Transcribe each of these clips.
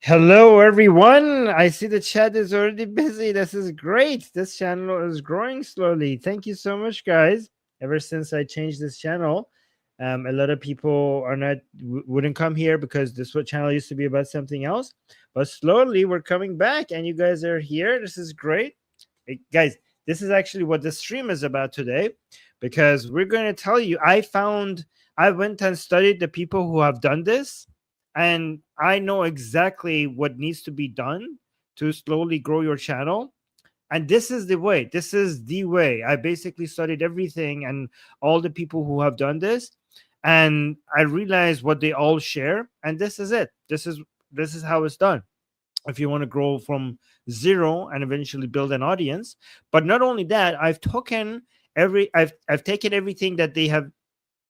Hello, everyone. I see the chat is already busy. This is great. This channel is growing slowly. Thank you so much, guys. Ever since I changed this channel, a lot of people are not wouldn't come here because this what channel used to be about something else. But slowly we're coming back, and you guys are here. This is great. Hey, guys, this is actually what the stream is about today, because we're going to tell you. I went and studied the people who have done this, and I know exactly what needs to be done to slowly grow your channel. And this is the way. This is the way. I basically studied everything and all the people who have done this, and I realized what they all share. And this is it. This is how it's done. If you want to grow from zero and eventually build an audience. But not only that, I've taken everything that they have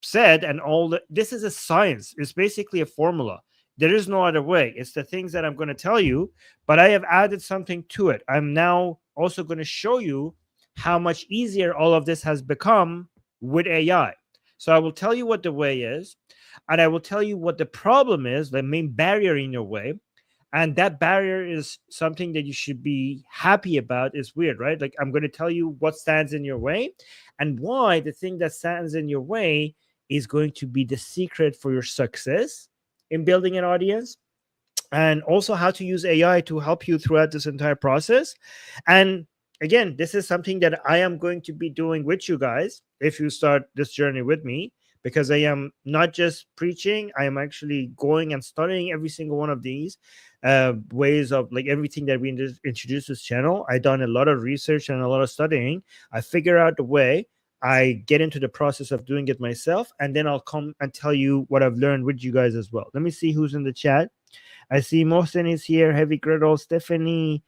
said, and this is a science. It's basically a formula. There is no other way. It's the things that I'm going to tell you, but I have added something to it. I'm now also going to show you how much easier all of this has become with AI. So I will tell you what the way is, and I will tell you what the problem is, the main barrier in your way. And that barrier is something that you should be happy about. It's weird, right? Like, I'm going to tell you what stands in your way and why the thing that stands in your way is going to be the secret for your success in building an audience, and also how to use AI to help you throughout this entire process. And again, this is something that I am going to be doing with you guys if you start this journey with me, because I am not just preaching, I am actually going and studying every single one of these ways of, like, everything that we introduce this channel. I done a lot of research and a lot of studying. I figure out the way. I get into the process of doing it myself, and then I'll come and tell you what I've learned with you guys as well. Let me see who's in the chat. I see Mohsen is here, Heavy Griddle, Stephanie,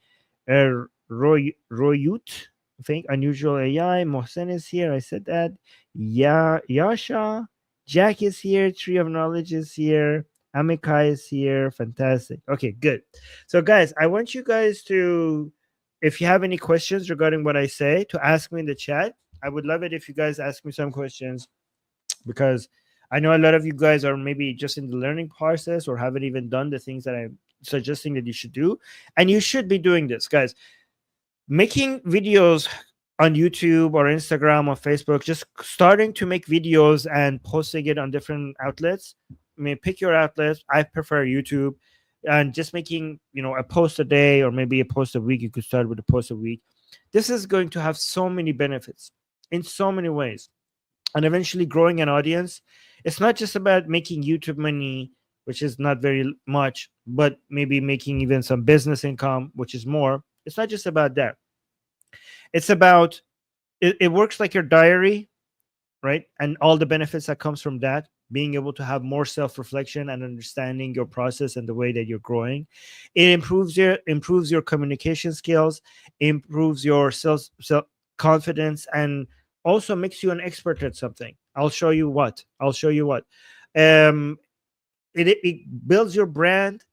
Royut, I think, Unusual AI. Mohsen is here. I said that. Yeah, Yasha, Jack is here. Tree of Knowledge is here. Amikai is here. Fantastic. Okay, good. So, guys, I want you guys to, if you have any questions regarding what I say, to ask me in the chat. I would love it if you guys ask me some questions, because I know a lot of you guys are maybe just in the learning process or haven't even done the things that I'm suggesting that you should do. And you should be doing this, guys. Making videos on YouTube or Instagram or Facebook, just starting to make videos and posting it on different outlets. I mean, pick your outlets. I prefer YouTube. And just making, a post a day or maybe a post a week. You could start with a post a week. This is going to have so many benefits in so many ways. And eventually growing an audience. It's not just about making YouTube money, which is not very much, but maybe making even some business income, which is more. It's not just about that. It's about, it works like your diary, right? And all the benefits that comes from that, being able to have more self-reflection and understanding your process and the way that you're growing. It improves your communication skills, improves your self confidence, and also makes you an expert at something. I'll show you what. um it builds your brand.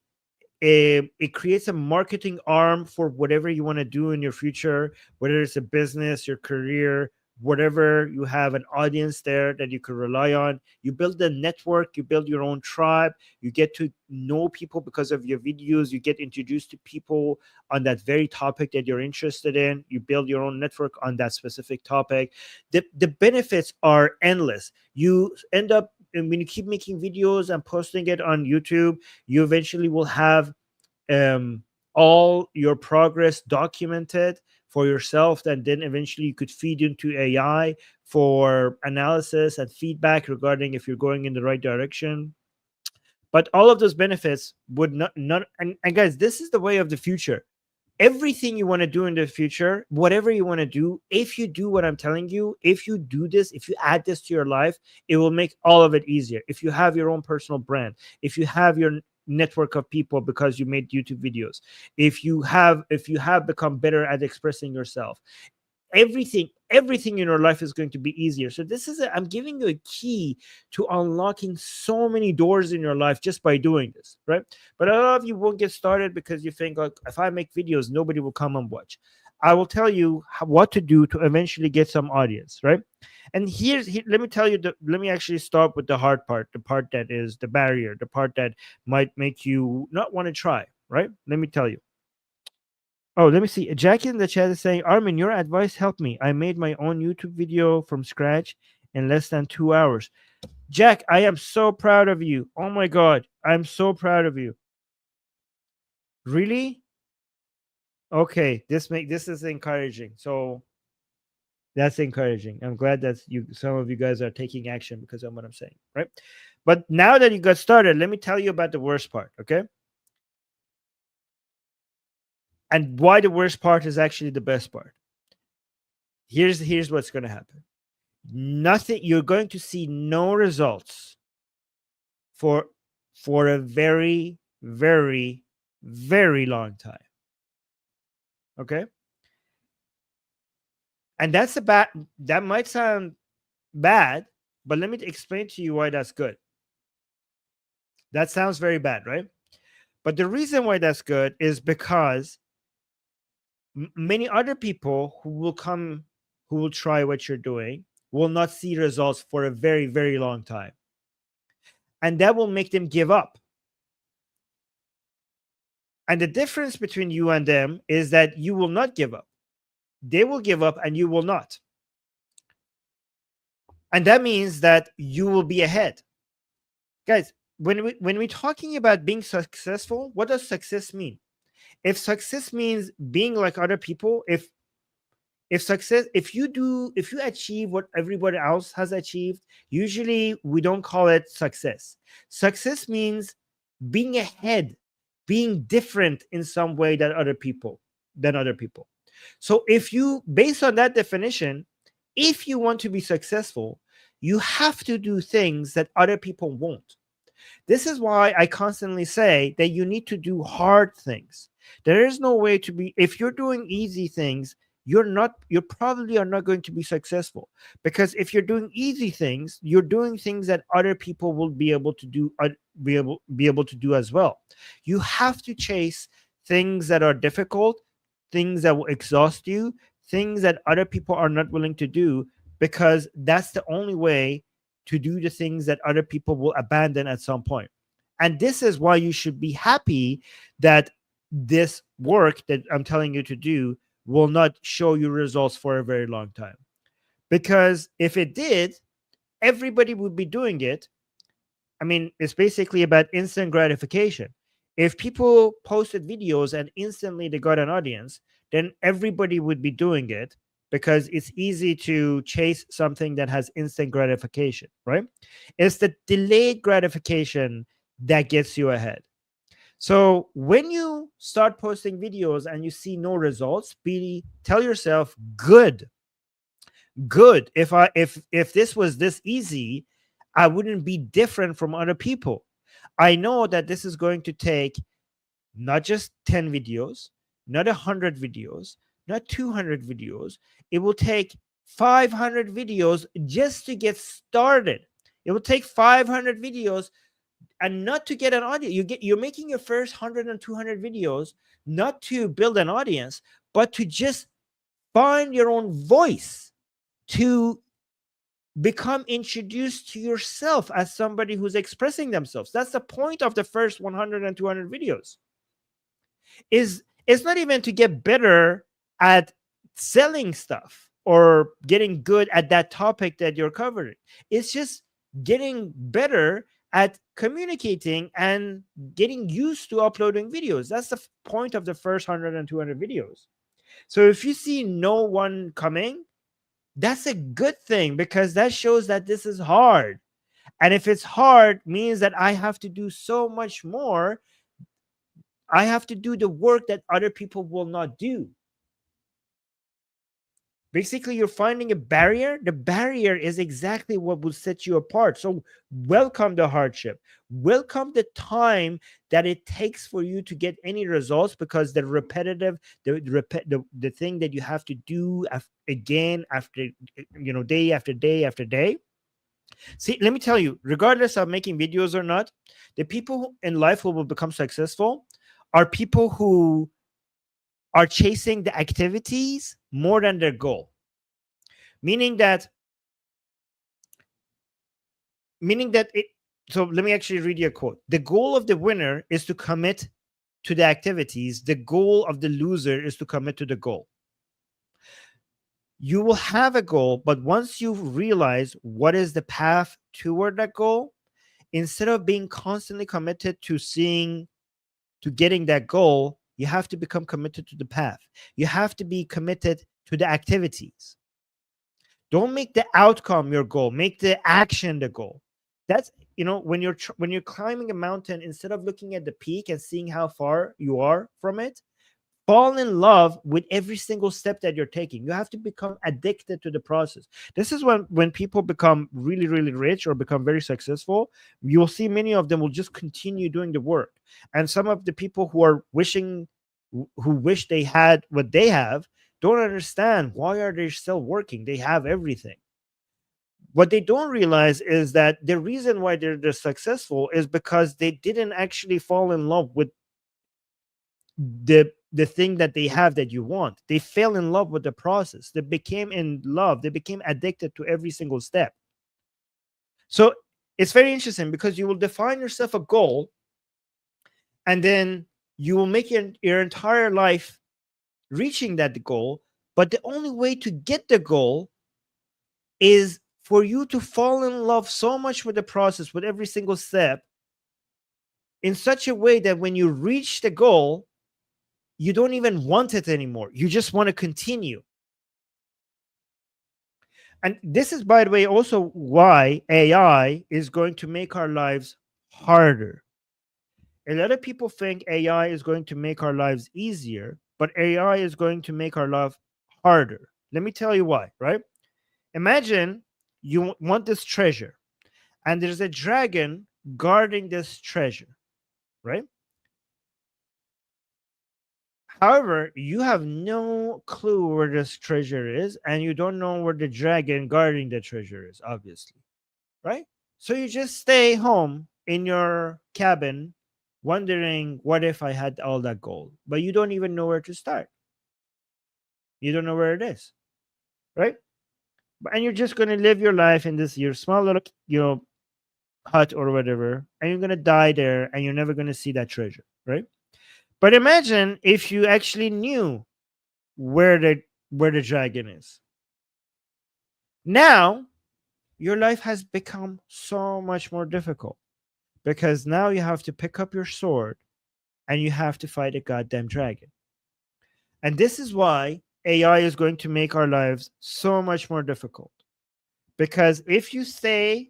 It creates a marketing arm for whatever you want to do in your future, whether it's a business, your career, whatever. You have an audience there that you can rely on. You build a network, you build your own tribe, you get to know people because of your videos, you get introduced to people on that very topic that you're interested in, you build your own network on that specific topic. The benefits are endless. You end up, and when you keep making videos and posting it on YouTube, you eventually will have um, all your progress documented for yourself, and then eventually you could feed into AI for analysis and feedback regarding if you're going in the right direction. But all of those benefits would not and guys, this is the way of the future. Everything you want to do in the future, whatever you want to do, if you do what I'm telling you, if you do this, if you add this to your life, it will make all of it easier. If you have your own personal brand, if you have your network of people because you made YouTube videos, if you have become better at expressing yourself, everything in your life is going to be easier. So I'm giving you a key to unlocking so many doors in your life just by doing this, right? But a lot of you won't get started because you think, like, if I make videos, nobody will come and watch. I will tell you what to do to eventually get some audience, right? And let me tell you, let me actually start with the hard part, the part that is the barrier, the part that might make you not want to try. right? Let me tell you. Oh, let me see. Jackie in the chat is saying, Armin, your advice helped me. I made my own YouTube video from scratch in less than 2 hours. Jack, I am so proud of you. Oh my God. I'm so proud of you. Really? Okay. This is encouraging. So that's encouraging. I'm glad that some of you guys are taking action because of what I'm saying, right? But now that you got started, let me tell you about the worst part, okay? And why the worst part is actually the best part. Here's what's going to happen. Nothing, you're going to see no results for a very very long time, okay? And that might sound bad, but let me explain to you why that's good. That sounds very bad, right? But the reason why that's good is because many other people who will try what you're doing will not see results for a very long time, and that will make them give up. And the difference between you and them is that you will not give up. They will give up and you will not. And that means that you will be ahead. Guys, when we're talking about being successful, what does success mean? If success means being like other people, if you achieve what everybody else has achieved, usually we don't call it success. Success means being ahead, being different in some way than other people. So if you, based on that definition, if you want to be successful, you have to do things that other people won't. This is why I constantly say that you need to do hard things. There is no way to be, if you're doing easy things, you probably are not going to be successful, because if you're doing easy things, you're doing things that other people will be able to do, be able to do as well. You have to chase things that are difficult, things that will exhaust you, things that other people are not willing to do, because that's the only way to do the things that other people will abandon at some point. And this is why you should be happy that this work that I'm telling you to do will not show you results for a very long time. Because if it did, everybody would be doing it. I mean, it's basically about instant gratification. If people posted videos and instantly they got an audience, then everybody would be doing it, because it's easy to chase something that has instant gratification, right? It's the delayed gratification that gets you ahead. So when you start posting videos and you see no results, tell yourself, good, good. If this was this easy, I wouldn't be different from other people. I know that this is going to take not just 10 videos, not 100 videos, not 200 videos. It will take 500 videos just to get started. It will take 500 videos, and not to get an audience. You're making your first 100 and 200 videos not to build an audience, but to just find your own voice, to become introduced to yourself as somebody who's expressing themselves. That's the point of the first 100 and 200 videos. It's not even to get better at selling stuff or getting good at that topic that you're covering. It's just getting better at communicating and getting used to uploading videos. That's the point of the first 100 and 200 videos. So if you see no one coming, that's a good thing, because that shows that this is hard. And if it's hard, means that I have to do so much more. I have to do the work that other people will not do. Basically, you're finding a barrier. The barrier is exactly what will set you apart. So welcome the hardship, welcome the time that it takes for you to get any results, because the repetitive, the thing that you have to do again after, day after day after day. See, let me tell you, regardless of making videos or not, the people in life who will become successful are people who are chasing the activities more than their goal. Meaning that it, so let me actually read you a quote. The goal of the winner is to commit to the activities, the goal of the loser is to commit to the goal. You will have a goal, but once you realize what is the path toward that goal, instead of being constantly committed to getting that goal, you have to become committed to the path. You have to be committed to the activities. Don't make the outcome your goal, make the action the goal. That's, when you're climbing a mountain, instead of looking at the peak and seeing how far you are from it, fall in love with every single step that you're taking. You have to become addicted to the process. This is when people become really, really rich or become very successful. You'll see many of them will just continue doing the work. And some of the people who wish they had what they have, don't understand why are they still working. They have everything. What they don't realize is that the reason why they're successful is because they didn't actually fall in love with the thing that they have that you want. They fell in love with the process. They became in love. They became addicted to every single step. So it's very interesting because you will define yourself a goal, and then you will make your entire life reaching that goal. But the only way to get the goal is for you to fall in love so much with the process, with every single step, in such a way that when you reach the goal, you don't even want it anymore. You just want to continue. And this is, by the way, also why AI is going to make our lives harder. A lot of people think AI is going to make our lives easier, but AI is going to make our life harder. Let me tell you why, right? Imagine you want this treasure, and there's a dragon guarding this treasure, right? However, you have no clue where this treasure is, and you don't know where the dragon guarding the treasure is, obviously, right? So you just stay home in your cabin, wondering, what if I had all that gold? But you don't even know where to start. You don't know where it is, right? And you're just going to live your life in this your small little, hut or whatever, and you're going to die there, and you're never going to see that treasure, right? But imagine if you actually knew where the dragon is. Now your life has become so much more difficult, because now you have to pick up your sword and you have to fight a goddamn dragon. And this is why AI is going to make our lives so much more difficult, because if you stay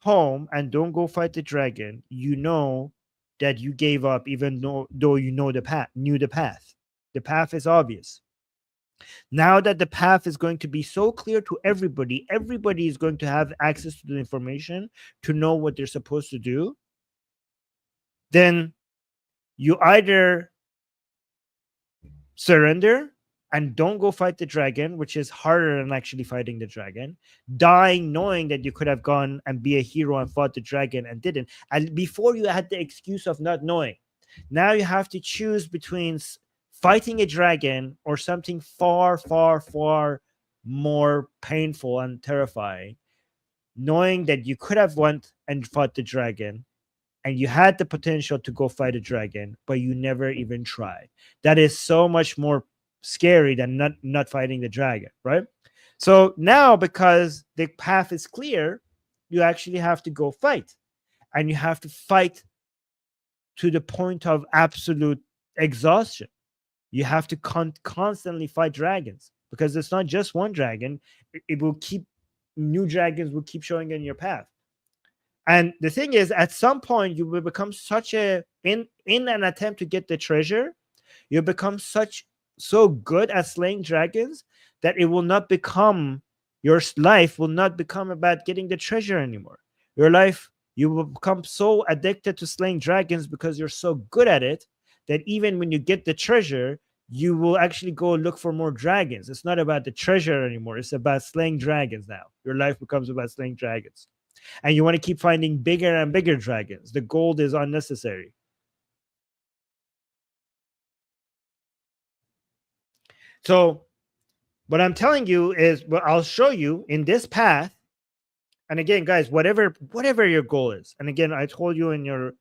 home and don't go fight the dragon, you know that you gave up, even though you know the path, knew the path. The path is obvious. Now that the path is going to be so clear to everybody, everybody is going to have access to the information to know what they're supposed to do. Then you either surrender and don't go fight the dragon, which is harder than actually fighting the dragon, dying knowing that you could have gone and be a hero and fought the dragon and didn't. And before, you had the excuse of not knowing. Now you have to choose between fighting a dragon or something far, far, far more painful and terrifying, knowing that you could have went and fought the dragon and you had the potential to go fight a dragon, but you never even tried. That is so much more scary than not fighting the dragon, right? So now, because the path is clear, you actually have to go fight, and you have to fight to the point of absolute exhaustion. You have to constantly fight dragons, because it's not just one dragon. It will keep new dragons will keep showing in your path. And the thing is, at some point, you will become such in an attempt to get the treasure, you become so good at slaying dragons that it will not become your life will not become about getting the treasure anymore. Your life, you will become so addicted to slaying dragons because you're so good at it, that even when you get the treasure, you will actually go look for more dragons. It's not about the treasure anymore. It's about slaying dragons now. Your life becomes about slaying dragons. And you want to keep finding bigger and bigger dragons. The gold is unnecessary. So what I'm telling you is, what I'll show you in this path. And again, guys, whatever your goal is, and again, I told you in your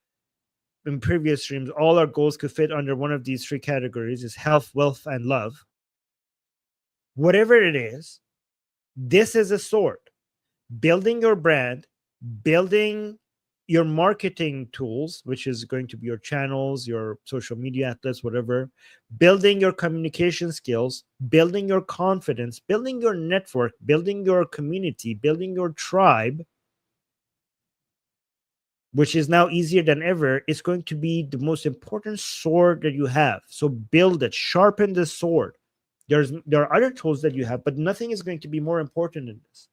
in previous streams, all our goals could fit under one of these three categories: is health, wealth, and love. Whatever it is, this is a sword. Building your brand, building your marketing tools, which is going to be your channels, your social media outlets, whatever, building your communication skills, building your confidence, building your network, building your community, building your tribe, which is now easier than ever, is going to be the most important sword that you have. So build it, sharpen the sword. There are other tools that you have, but nothing is going to be more important than this.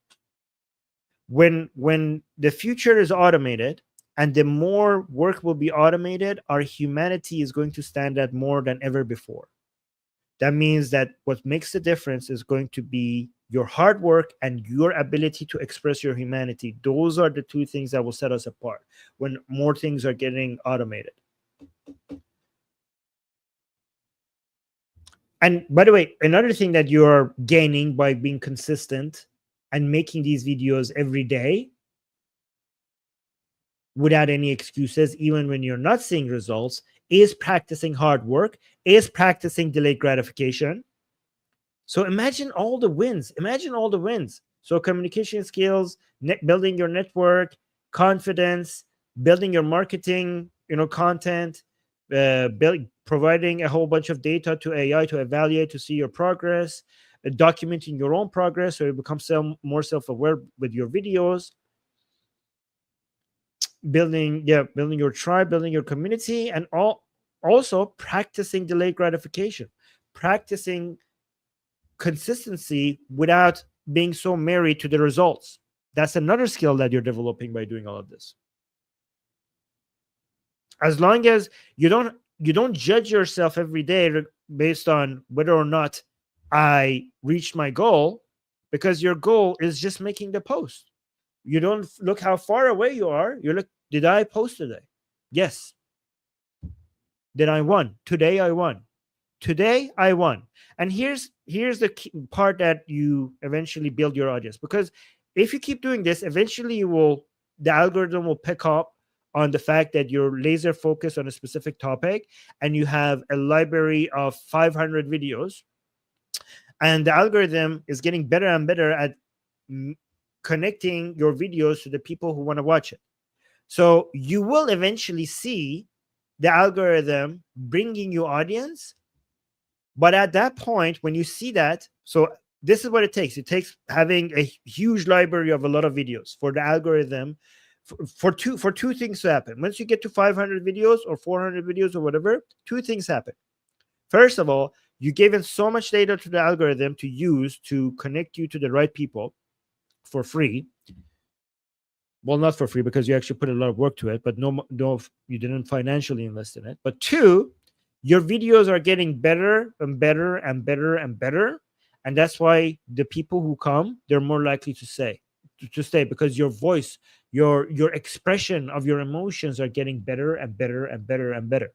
When the future is automated, and the more work will be automated, our humanity is going to stand out more than ever before. That means that what makes the difference is going to be your hard work and your ability to express your humanity. Those are the two things that will set us apart when more things are getting automated. And by the way, another thing that you're gaining by being consistent and making these videos every day without any excuses, even when you're not seeing results, is practicing hard work, is practicing delayed gratification. So imagine all the wins. Imagine all the wins. So communication skills, building your network, confidence, building your marketing, content, providing a whole bunch of data to AI to evaluate, to see your progress, documenting your own progress so you become more self-aware with your videos, building your tribe, building your community, and also practicing delayed gratification, practicing consistency without being so married to the results. That's another skill that you're developing by doing all of this. As long as you don't judge yourself every day based on whether or not I reached my goal, because your goal is just making the post. You don't look how far away you are. You look, did I post today? Yes. Then I won. Today I won. Today I won. And here's the part that you eventually build your audience, because if you keep doing this, eventually the algorithm will pick up on the fact that you're laser focused on a specific topic and you have a library of 500 videos, and the algorithm is getting better and better at connecting your videos to the people who want to watch it. So you will eventually see the algorithm bringing you audience. But at that point, when you see that, so this is what it takes. It takes having a huge library of a lot of videos for the algorithm for two things to happen. Once you get to 500 videos or 400 videos or whatever, two things happen. First of all, you gave in so much data to the algorithm to use to connect you to the right people for free. Well, not for free, because you actually put a lot of work to it, but no, you didn't financially invest in it. But two, your videos are getting better and better and better and better, and that's why the people who come, they're more likely to stay, because your voice, your expression of your emotions are getting better and better and better and better.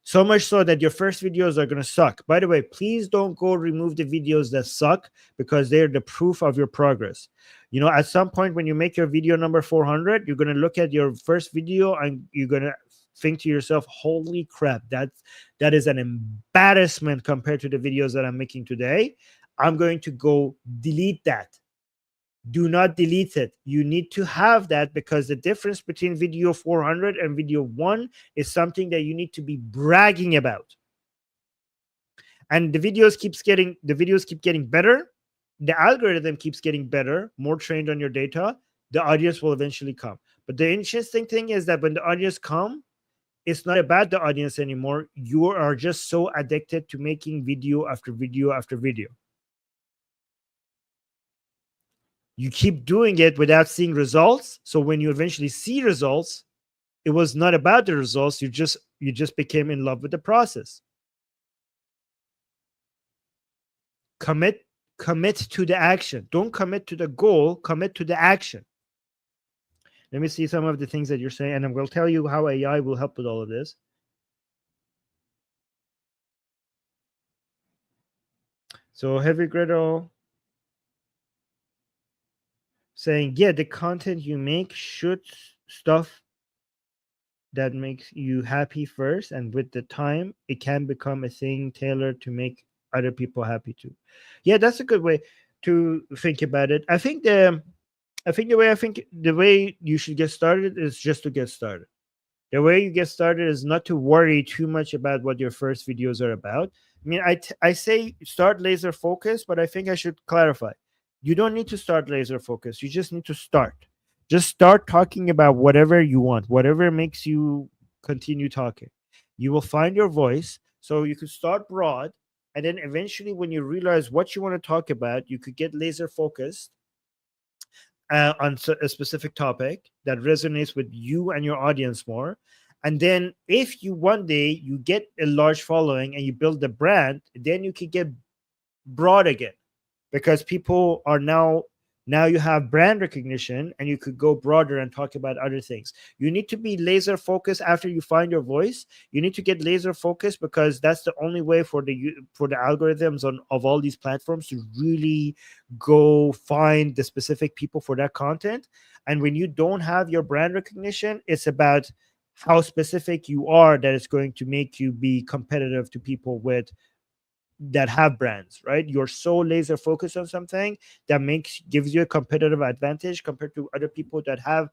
So much so that your first videos are going to suck. By the way, please don't go remove the videos that suck, because they're the proof of your progress. At some point when you make your video number 400, you're going to look at your first video and you're going to think to yourself, holy crap, that is an embarrassment compared to the videos that I'm making today. I'm going to go delete that. Do not delete it. You need to have that, because the difference between video 400 and video 1 is something that you need to be bragging about. And the videos keep getting better. The algorithm keeps getting better, more trained on your data. The audience will eventually come. But the interesting thing is that when the audience come, it's not about the audience anymore. You are just so addicted to making video after video after video. You keep doing it without seeing results. So when you eventually see results, it was not about the results. You just became in love with the process. Commit to the action. Don't commit to the goal, commit to the action. Let me see some of the things that you're saying, and I will tell you how AI will help with all of this. So Heavy Griddle saying, yeah, the content you make should stuff that makes you happy first, and with the time it can become a thing tailored to make other people happy too. Yeah, that's a good way to think about it. I think the way you should get started is just to get started. The way you get started is not to worry too much about what your first videos are about. I mean, I say start laser focus, but I think I should clarify. You don't need to start laser focus. You just need to start. Just start talking about whatever you want, whatever makes you continue talking. You will find your voice. So you could start broad, and then eventually, when you realize what you want to talk about, you could get laser focused on a specific topic that resonates with you and your audience more. And then if you one day you get a large following and you build a brand, then you can get broad again, because people are now you have brand recognition and you could go broader and talk about other things. You need to be laser focused after you find your voice. You need to get laser focused, because that's the only way for the algorithms of all these platforms to really go find the specific people for that content. And when you don't have your brand recognition, it's about how specific you are that it's going to make you be competitive to people with that have brands, right? You're so laser focused on something that makes gives you a competitive advantage compared to other people that have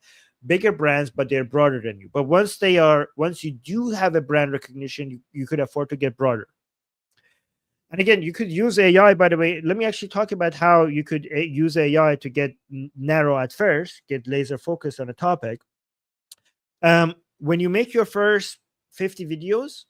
bigger brands but they're broader than you. But once you do have a brand recognition, you could afford to get broader. And again, you could use AI. By the way, let me actually talk about how you could use AI to get narrow at first, get laser focused on a topic. When you make your first 50 videos,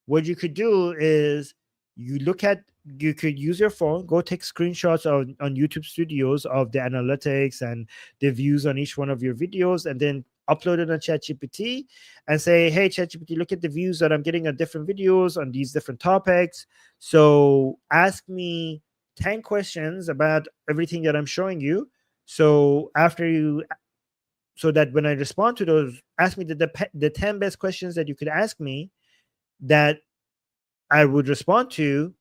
what you could do is you look at you could use your phone, go take screenshots on YouTube Studios of the analytics and the views on each one of your videos, and then upload it on ChatGPT and say, hey ChatGPT, look at the views that I'm getting on different videos on these different topics. So ask me 10 questions about everything that I'm showing you. So after you so that when I respond to those, ask me the 10 best questions that you could ask me that I would respond to,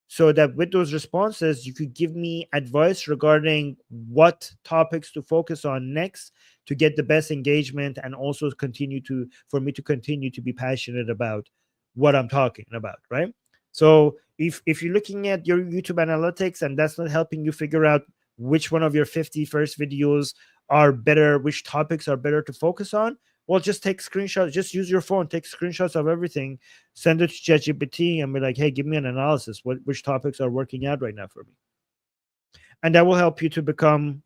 so that with those responses, you could give me advice regarding what topics to focus on next to get the best engagement, and also continue to for me to continue to be passionate about what I'm talking about, right? So if you're looking at your YouTube analytics and that's not helping you figure out which one of your 50 first videos are better, which topics are better to focus on, well, just take screenshots, just use your phone, take screenshots of everything, send it to ChatGPT and be like, hey, give me an analysis. Which topics are working out right now for me? And that will help you to become,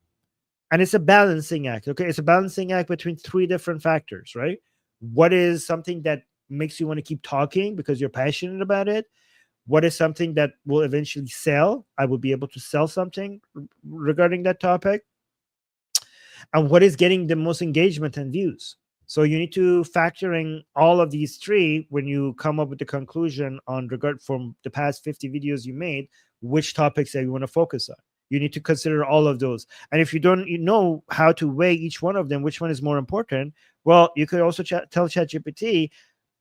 and it's a balancing act. Okay. It's a balancing act between three different factors, right? What is something that makes you want to keep talking because you're passionate about it? What is something that will eventually sell? I will be able to sell something regarding that topic. And what is getting the most engagement and views? So you need to factor in all of these three when you come up with the conclusion on regard from the past 50 videos you made, which topics that you want to focus on. You need to consider all of those. And if you don't know how to weigh each one of them, which one is more important, well, you could also tell ChatGPT,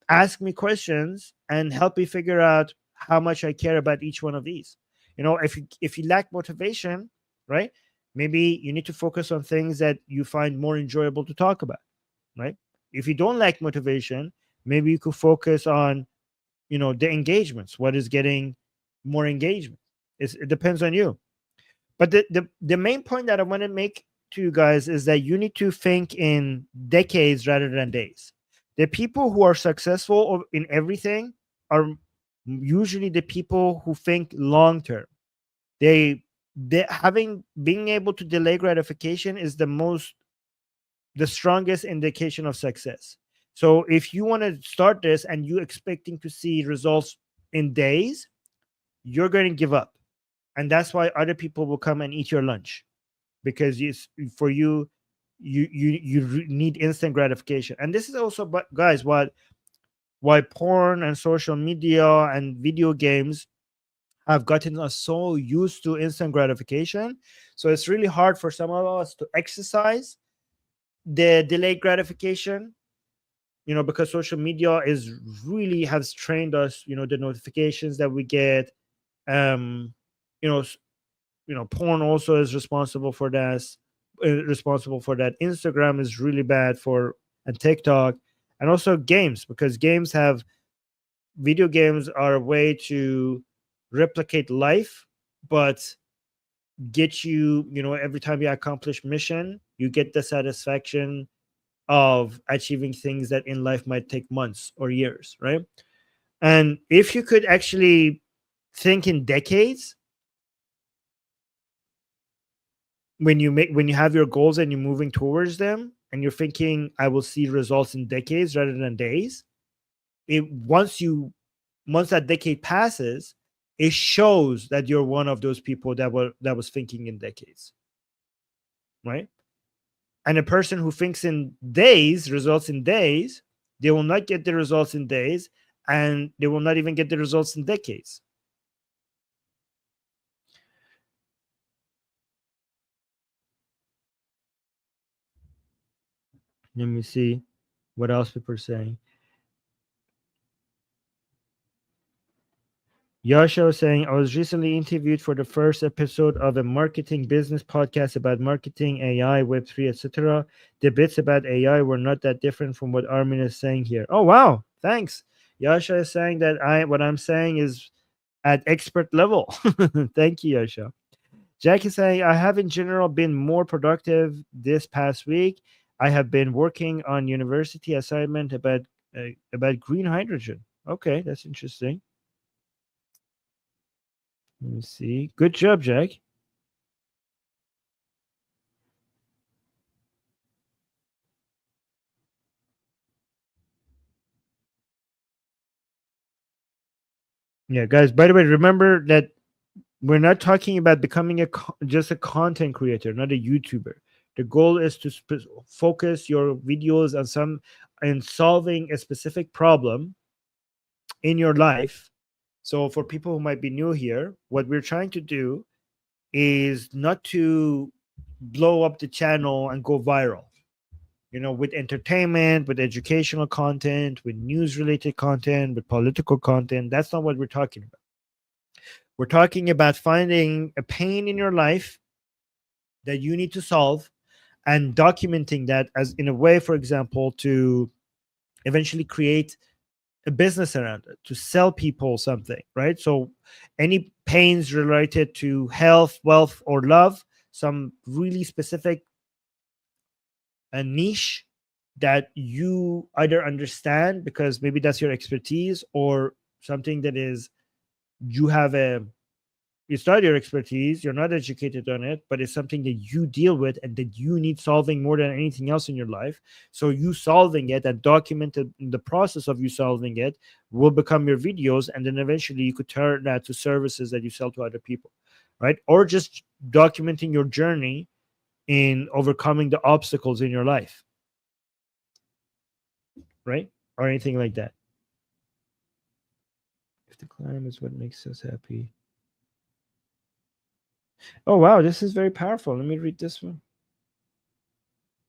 ask me questions and help me figure out how much I care about each one of these. If you lack motivation, right? Maybe you need to focus on things that you find more enjoyable to talk about, right? If you don't like motivation, maybe you could focus on, the engagements. What is getting more engagement? It depends on you. But the main point that I want to make to you guys is that you need to think in decades rather than days. The people who are successful in everything are usually the people who think long term. They having being able to delay gratification is the strongest indication of success. So if you want to start this and you expecting to see results in days, you're going to give up. And that's why other people will come and eat your lunch, because for you need instant gratification. And this is also, but guys, why porn and social media and video games have gotten us so used to instant gratification. So it's really hard for some of us to exercise the delayed gratification, because social media is really has trained us, the notifications that we get. um you know Porn also is responsible for that. Instagram is really bad for, and TikTok. And also games, because video games are a way to replicate life, but get you, every time you accomplish mission, you get the satisfaction of achieving things that in life might take months or years, right? And if you could actually think in decades, when you have your goals and you're moving towards them, and you're thinking, I will see results in decades rather than days, it once that decade passes, it shows that you're one of those people that was thinking in decades, right? And a person who thinks in days, results in days, they will not get the results in days, and they will not even get the results in decades. Let me see what else people are saying. Yasha was saying, I was recently interviewed for the first episode of a marketing business podcast about marketing, AI, Web3, etc. The bits about AI were not that different from what Armin is saying here. Oh, wow. Thanks. Yasha is saying that what I'm saying is at expert level. Thank you, Yasha. Jack is saying, I have in general been more productive this past week. I have been working on university assignment about green hydrogen. Okay, that's interesting. Let me see. Good job, Jack. Yeah, guys, by the way, remember that we're not talking about becoming just a content creator, not a YouTuber. The goal is to focus your videos on solving a specific problem in your life. So for people who might be new here, what we're trying to do is not to blow up the channel and go viral, with entertainment, with educational content, with news related content, with political content. That's not what we're talking about. We're talking about finding a pain in your life that you need to solve, and documenting that as in a way, for example, to eventually create a business around it, to sell people something, right? So any pains related to health, wealth, or love, some really specific niche that you either understand because maybe that's your expertise, or something that is you have a it's not your expertise, you're not educated on it, but it's something that you deal with and that you need solving more than anything else in your life. So you solving it and documented the process of you solving it will become your videos, and then eventually you could turn that to services that you sell to other people, right? Or just documenting your journey in overcoming the obstacles in your life, right? Or anything like that. If the climb is what makes us happy. Oh wow, this is very powerful. Let me read this one.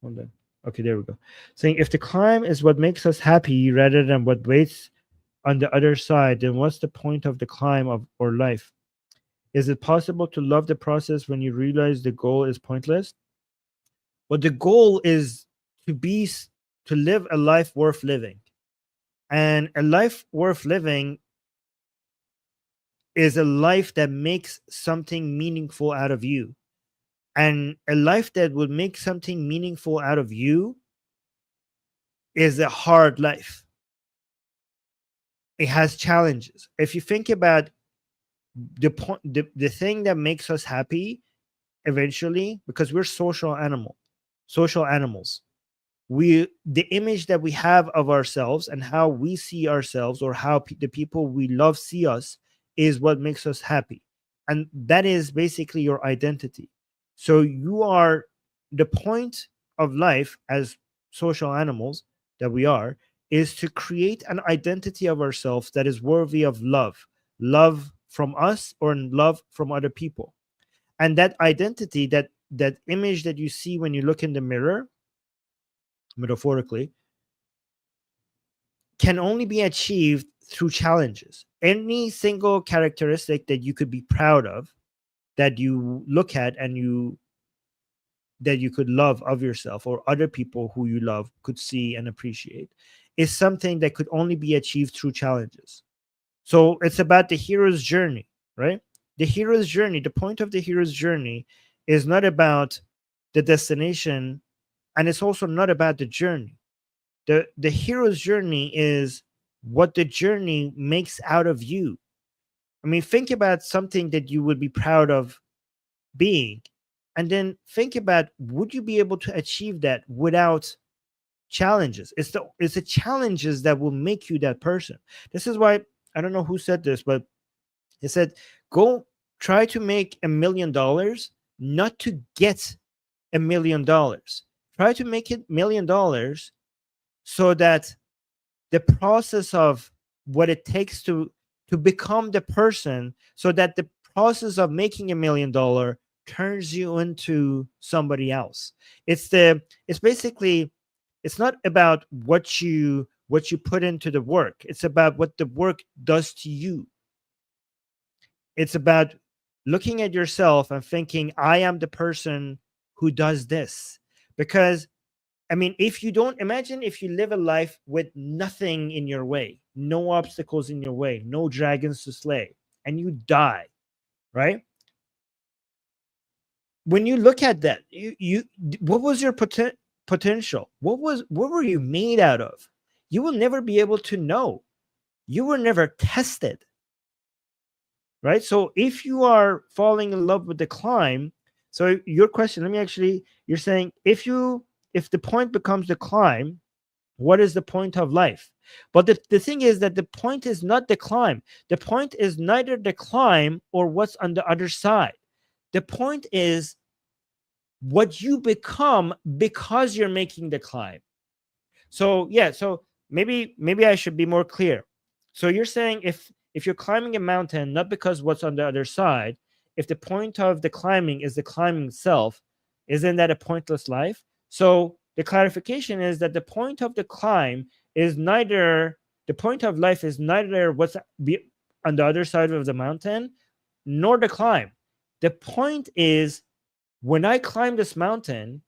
Hold on. Okay, there we go. Saying, if the climb is what makes us happy rather than what waits on the other side, then what's the point of the climb of or life? Is it possible to love the process when you realize the goal is pointless? Well, the goal is to to live a life worth living. And a life worth living is a life that makes something meaningful out of you. And a life that would make something meaningful out of you is a hard life. It has challenges. If you think about the thing that makes us happy eventually, because we're social animals, the image that we have of ourselves and how we see ourselves, or how the people we love see us, is what makes us happy. And that is basically your identity. So you are the point of life as social animals that we are, is to create an identity of ourselves that is worthy of love from us or love from other people. And that identity, that image that you see when you look in the mirror, metaphorically, can only be achieved through challenges. Any single characteristic that you could be proud of, that you look at and that you could love of yourself, or other people who you love could see and appreciate, is something that could only be achieved through challenges. So it's about the hero's journey, right? The hero's journey, the point of the hero's journey is not about the destination, and it's also not about the journey. The hero's journey is what the journey makes out of you. I mean, think about something that you would be proud of being, and then think about, would you be able to achieve that without challenges? It's the challenges that will make you that person. This is why, I don't know who said this, but he said, go try to make $1 million, not to get $1 million. Try to make it $1 million, so that the process of what it takes to become the person, so that the process of making $1 million turns you into somebody else. It's basically, it's not about what you put into the work. It's about what the work does to you. It's about looking at yourself and thinking, I am the person who does this. Because, I mean, if you don't imagine, if you live a life with nothing in your way, no obstacles in your way, no dragons to slay, and you die, right? When you look at that, you what was your potential? What were you made out of? You will never be able to know. You were never tested, right? So if you are falling in love with the climb, so your question, let me actually, you're saying, if the point becomes the climb, what is the point of life? But the thing is that the point is not the climb. The point is neither the climb or what's on the other side. The point is what you become because you're making the climb. So yeah, so maybe I should be more clear. So you're saying, if you're climbing a mountain not because what's on the other side, if the point of the climbing is the climbing itself, isn't that a pointless life? So the clarification is that the point of the climb is neither, the point of life is neither what's on the other side of the mountain nor the climb. The point is, when I climb this mountain,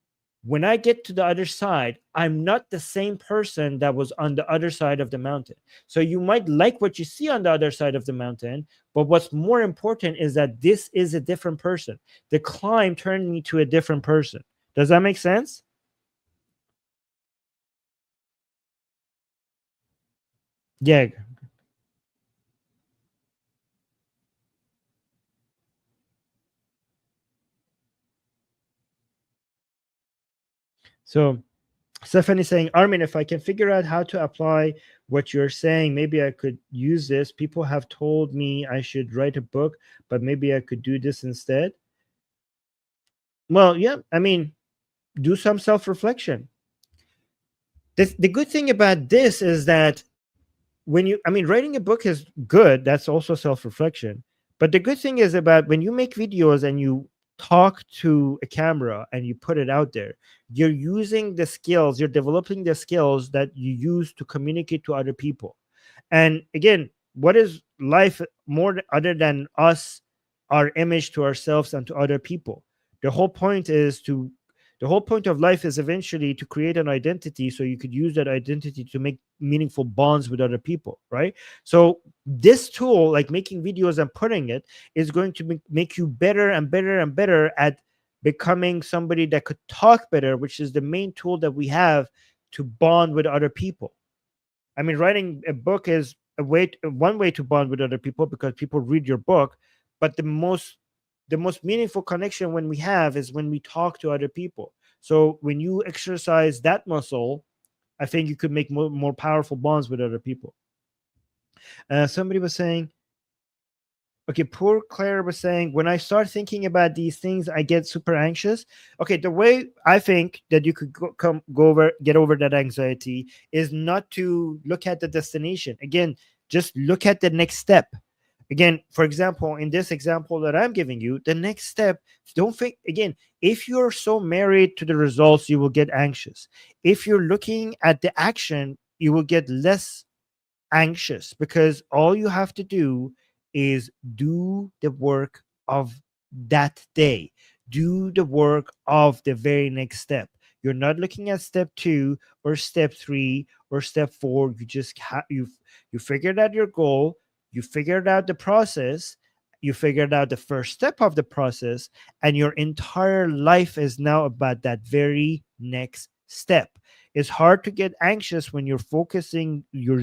when I get to the other side, I'm not the same person that was on the other side of the mountain. So you might like what you see on the other side of the mountain, but what's more important is that this is a different person. The climb turned me to a different person. Does that make sense? Yeah. So Stephanie saying, Armin, if I can figure out how to apply what you're saying, maybe I could use this. People have told me I should write a book, but maybe I could do this instead. Well, yeah, I mean, do some self reflection. The good thing about this is that when you, I mean, writing a book is good. That's also self reflection. But the good thing is about when you make videos and you talk to a camera and you put it out there, you're using the skills, you're developing the skills that you use to communicate to other people. And again, what is life more other than us, our image to ourselves and to other people? The whole point is to, the whole point of life is eventually to create an identity so you could use that identity to make meaningful bonds with other people, right? So this tool, like making videos and putting it, is going to make you better and better and better at becoming somebody that could talk better, which is the main tool that we have to bond with other people. I mean, writing a book is one way to bond with other people because people read your book, but the most meaningful connection when we have is when we talk to other people. So when you exercise that muscle, I think you could make more powerful bonds with other people. Somebody was saying, okay, poor Claire was saying, when I start thinking about these things, I get super anxious. Okay, the way I think that you could get over that anxiety is not to look at the destination. Again, just look at the next step. Again, for example, in this example that I'm giving you, the next step, don't think, again, if you're so married to the results, you will get anxious. If you're looking at the action, you will get less anxious, because all you have to do is do the work of that day, do the work of the very next step. You're not looking at step 2 or step 3 or step 4. You just you figured out your goal, you figured out the process, you figured out the first step of the process, and your entire life is now about that very next step. It's hard to get anxious when you're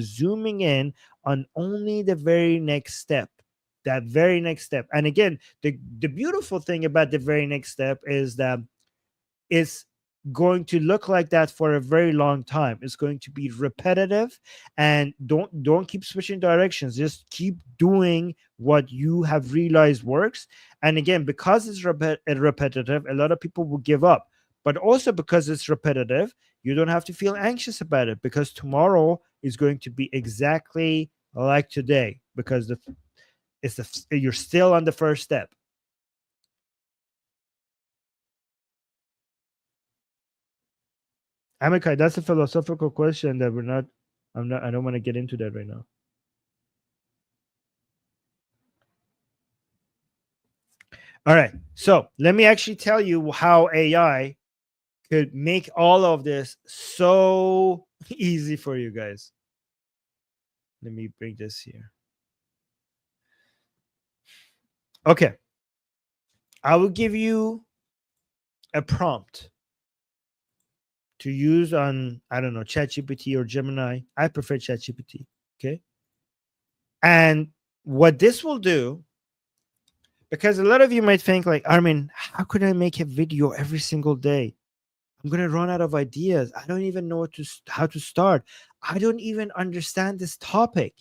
zooming in on only the very next step. That very next step. And again, the beautiful thing about the very next step is that it's going to look like that for a very long time. It's going to be repetitive, and don't keep switching directions. Just keep doing what you have realized works. And again, because it's repetitive, a lot of people will give up. But also because it's repetitive, you don't have to feel anxious about it, because tomorrow is going to be exactly like today, because you're still on the first step. Amikai, that's a philosophical question that I don't want to get into that right now. All right. So let me actually tell you how AI could make all of this so easy for you guys. Let me bring this here. Okay. I will give you a prompt to use on, I don't know, ChatGPT or Gemini. I prefer ChatGPT. Okay. And what this will do, because a lot of you might think like, Armin, how could I make a video every single day? I'm gonna run out of ideas. I don't even know how to start. I don't even understand this topic.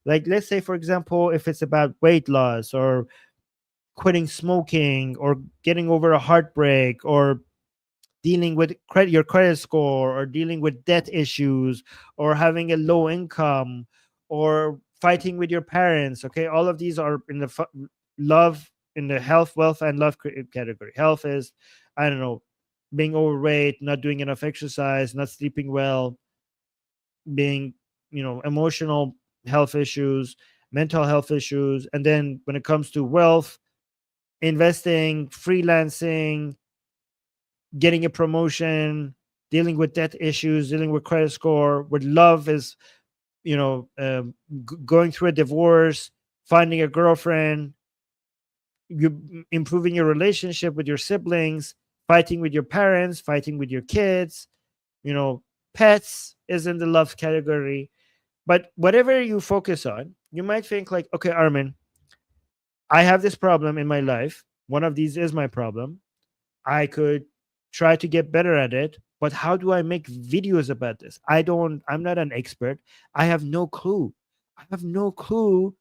Like, let's say, for example, if it's about weight loss or quitting smoking or getting over a heartbreak or dealing with your credit score or dealing with debt issues or having a low income or fighting with your parents. Okay, all of these are in the love, in the health, wealth, and love category. Health is, I don't know, being overweight, not doing enough exercise, not sleeping well, being, emotional health issues, mental health issues. And then when it comes to wealth, investing, freelancing, getting a promotion, dealing with debt issues, dealing with credit score. With love is, going through a divorce, finding a girlfriend, you improving your relationship with your siblings, fighting with your parents, fighting with your kids, pets is in the love category. But whatever you focus on, you might think like, okay, Armin, I have this problem in my life. One of these is my problem. I could try to get better at it, but how do I make videos about this? I'm not an expert. I have no clue. I have no clue.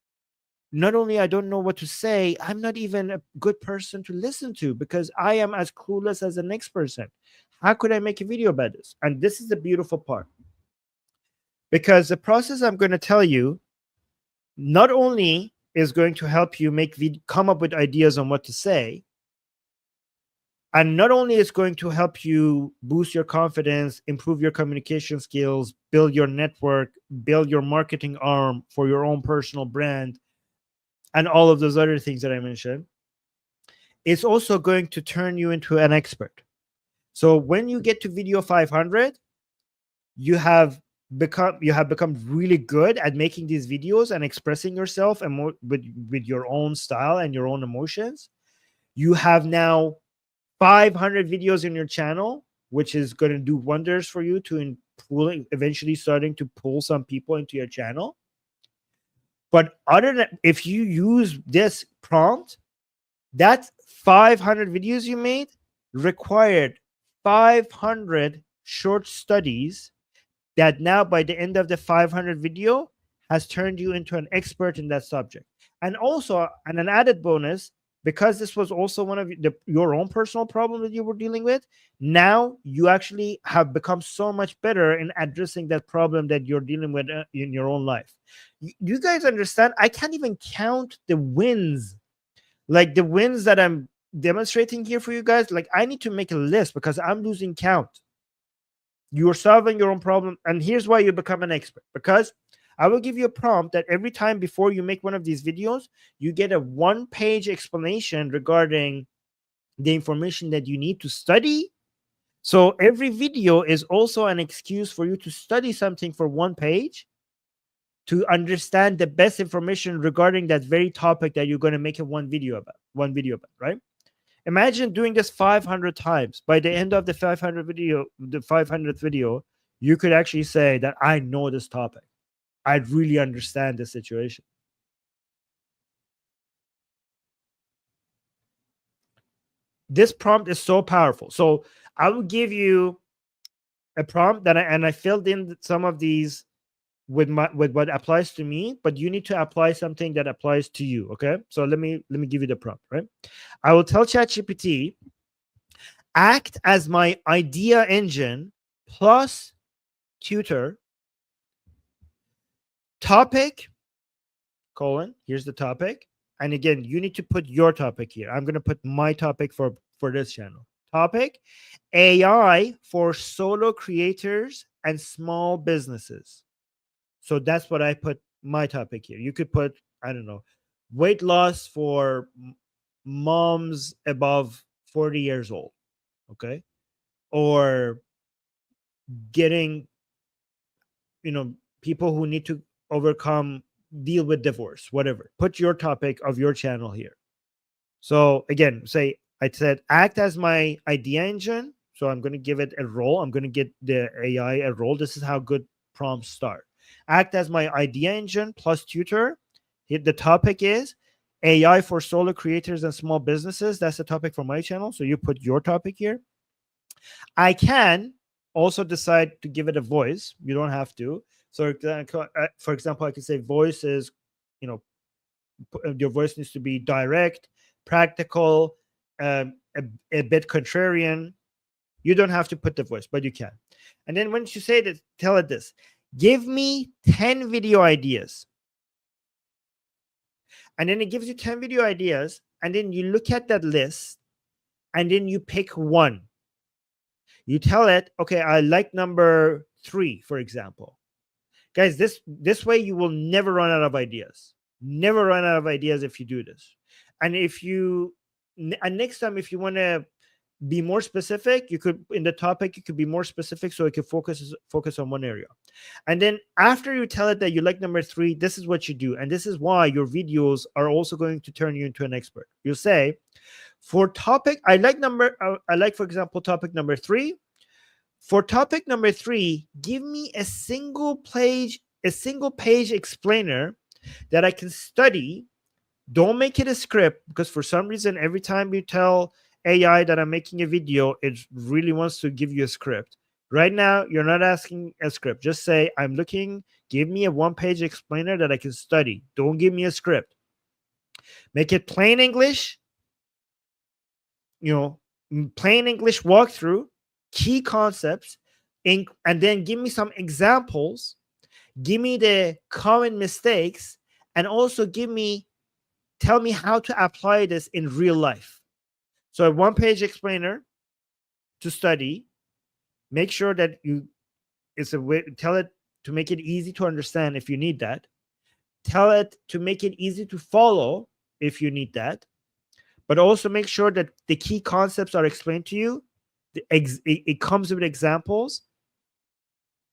Not only I don't know what to say, I'm not even a good person to listen to, because I am as clueless as the next person. How could I make a video about this? And this is the beautiful part, because the process I'm going to tell you not only is going to help you come up with ideas on what to say, and not only is going to help you boost your confidence, improve your communication skills, build your network, build your marketing arm for your own personal brand, and all of those other things that I mentioned, it's also going to turn you into an expert. So when you get to video 500, you have become really good at making these videos and expressing yourself and with your own style and your own emotions. You have now 500 videos in your channel, which is going to do wonders for you to eventually starting to pull some people into your channel. But other than, if you use this prompt, that 500 videos you made required 500 short studies that now by the end of the 500 video has turned you into an expert in that subject. And also, and an added bonus, because this was also one of your own personal problem that you were dealing with, now you actually have become so much better in addressing that problem that you're dealing with in your own life. You guys understand? I can't even count the wins, like the wins that I'm demonstrating here for you guys. Like, I need to make a list because I'm losing count. You're solving your own problem. And here's why you become an expert, because I will give you a prompt that every time before you make one of these videos, you get a 1-page explanation regarding the information that you need to study So every video is also an excuse for you to study something for one page to understand the best information regarding that very topic that you're going to make a one video about, right? Imagine doing this 500 times. By the end of the 500th video, you could actually say that I know this topic. I really understand the situation. This prompt is so powerful. So I will give you a prompt that I filled in some of these with what applies to me, but you need to apply something that applies to you. Okay. So let me give you the prompt, right? I will tell ChatGPT, act as my idea engine plus tutor, topic, here's the topic. And again, you need to put your topic here. I'm going to put my topic for this channel. Topic, AI for solo creators and small businesses. So that's what I put my topic here. You could put, I don't know, weight loss for moms above 40 years old. Okay. Or getting, people who need to deal with divorce, whatever. Put your topic of your channel here. So again, I said, act as my idea engine. So I'm going to give it a role. I'm going to get the AI a role. This is how good prompts start. Act as my idea engine plus tutor. The topic is AI for solo creators and small businesses. That's the topic for my channel. So you put your topic here. I can also decide to give it a voice. You don't have to. So for example, I could say voice is, your voice needs to be direct, practical, a bit contrarian. You don't have to put the voice, but you can. And then once you say that, tell it this: give me 10 video ideas. And then it gives you 10 video ideas. And then you look at that list and then you pick one. You tell it, okay, I like number 3, for example. Guys, this way you will never run out of ideas. Never run out of ideas if you do this. And next time, if you want to be more specific, you could, in the topic, you could be more specific so it could focus on one area. And then after you tell it that you like number 3, this is what you do. And this is why your videos are also going to turn you into an expert. You'll say, for topic, I like, for example, topic number 3. For topic number 3, give me a single page explainer that I can study. Don't make it a script, because for some reason, every time you tell AI that I'm making a video, it really wants to give you a script. Right now, you're not asking a script. Just say, give me a 1-page explainer that I can study. Don't give me a script. Make it plain English, plain English walkthrough, key concepts, and then give me some examples. Give me the common mistakes, and also tell me how to apply this in real life. So a 1-page explainer to study. Make sure that it's a way, tell it to make it easy to understand if you need that. Tell it to make it easy to follow if you need that. But also make sure that the key concepts are explained to you. It comes with examples,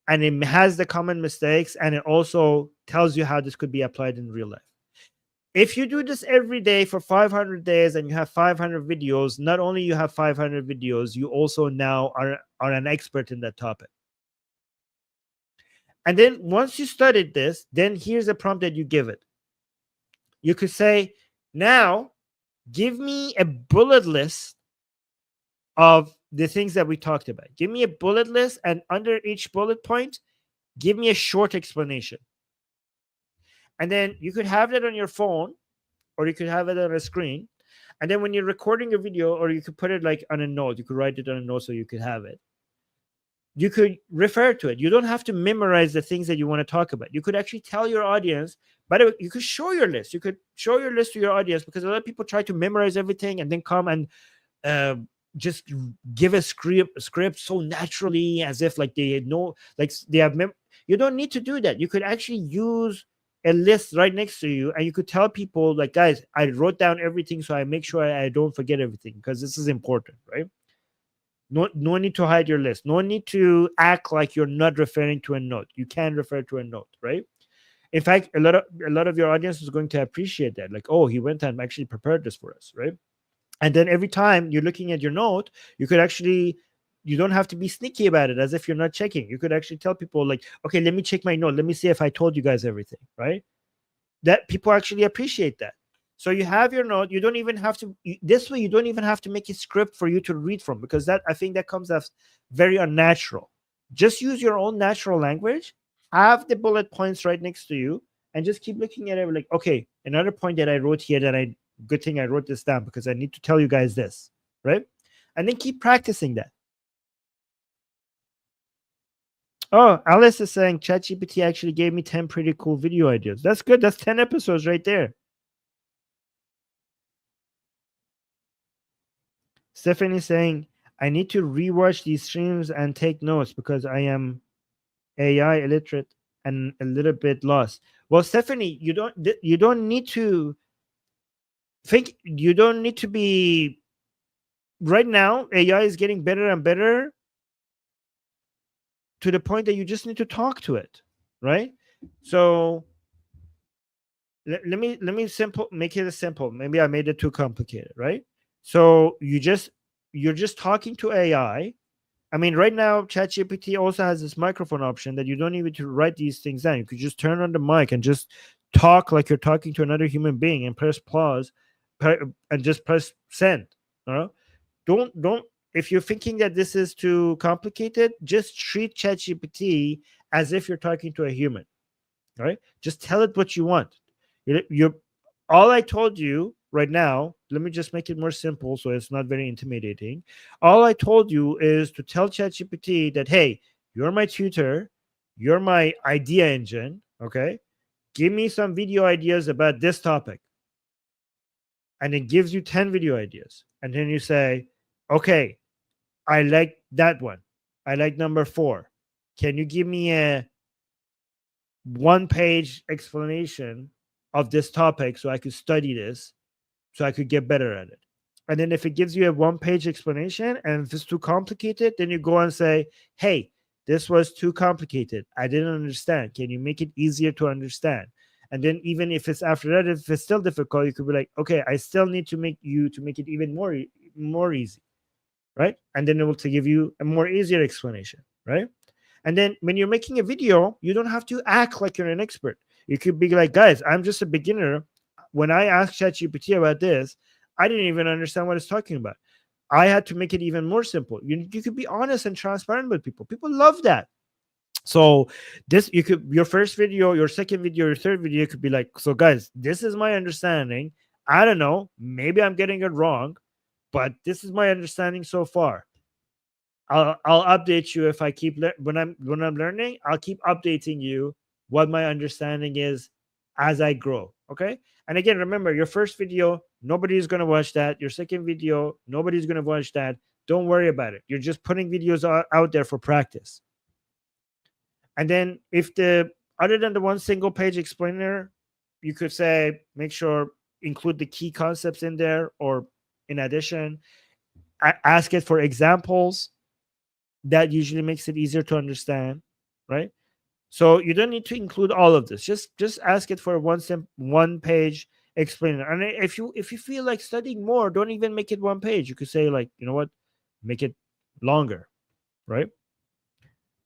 and it has the common mistakes, and it also tells you how this could be applied in real life. If you do this every day for 500 days and you have 500 videos, not only you have 500 videos, you also now are an expert in that topic. And then once you studied this, then here's a prompt that you give it. You could say, now give me a bullet list of the things that we talked about. Give me a bullet list, and under each bullet point, give me a short explanation. And then you could have that on your phone, or you could have it on a screen. And then when you're recording your video, or you could put it like on a note, you could write it on a note so you could have it. You could refer to it. You don't have to memorize the things that you want to talk about. You could actually tell your audience. By the way, you could show your list. You could show your list to your audience, because a lot of people try to memorize everything and then come and just give a script so naturally, as if like they know, like they have you don't need to do that. You could actually use a list right next to you, and you could tell people, like, guys, I wrote down everything, so I make sure I don't forget everything, because this is important, right? No need to hide your list. No need to act like you're not referring to a note. You can refer to a note, right? In fact, a lot of your audience is going to appreciate that. Like, oh, he went and actually prepared this for us, right? And then every time you're looking at your note, you could actually, you don't have to be sneaky about it as if you're not checking. You could actually tell people like, okay, let me check my note. Let me see if I told you guys everything, right? That people actually appreciate that. So you have your note. You don't even have to. This way, you don't even have to make a script for you to read from, because that, I think that comes as very unnatural. Just use your own natural language. Have the bullet points right next to you, and just keep looking at it. Like, okay, another point that I wrote here, that I, good thing I wrote this down because I need to tell you guys this, right? And then keep practicing that. Oh, Alice is saying ChatGPT actually gave me 10 pretty cool video ideas. That's good. That's 10 episodes right there. Stephanie saying, I need to rewatch these streams and take notes because I am AI illiterate and a little bit lost. Well, Stephanie, you don't need to think, you don't need to be, right now AI is getting better and better to the point that you just need to talk to it, right? So let me simple, make it simple. Maybe I made it too complicated, right? So you're just talking to AI. I mean, right now, ChatGPT also has this microphone option that you don't even to write these things down. You could just turn on the mic and just talk like you're talking to another human being, and press pause, and just press send. You know? Don't. If you're thinking that this is too complicated, just treat ChatGPT as if you're talking to a human. Right? Just tell it what you want. You're all I told you right now. Let me just make it more simple so it's not very intimidating. All I told you is to tell ChatGPT that, hey, you're my tutor, you're my idea engine. Okay, give me some video ideas about this topic, and it gives you 10 video ideas, and then you say, okay, I like that one. I like number 4. Can you give me a one-page explanation of this topic so I could study this, so I could get better at it? And then if it gives you a one-page explanation and if it's too complicated, then you go and say, hey, this was too complicated. I didn't understand. Can you make it easier to understand? And then even if it's after that, if it's still difficult, you could be like, okay, I still need to make it even more easy, right? And then it will to give you a more easier explanation, right? And then when you're making a video, you don't have to act like you're an expert. You could be like, guys, I'm just a beginner. When I asked ChatGPT about this, I didn't even understand what it's talking about. I had to make it even more simple. You could be honest and transparent with people. People love that. So this, you could, your first video, your second video, your third video could be like, so guys, this is my understanding. I don't know, maybe I'm getting it wrong, but this is my understanding so far. I'll update you if I keep when I'm learning. I'll keep updating you what my understanding is as I grow. Okay. And again, remember, your first video, nobody's gonna watch that. Your second video, nobody's gonna watch that. Don't worry about it. You're just putting videos out there for practice. And then if the other than the one single page explainer, you could say make sure include the key concepts in there, or in addition, ask it for examples. That usually makes it easier to understand, right? So you don't need to include all of this. Just ask it for one page explainer. And if you feel like studying more, don't even make it one page. You could say, like, you know what, make it longer, right?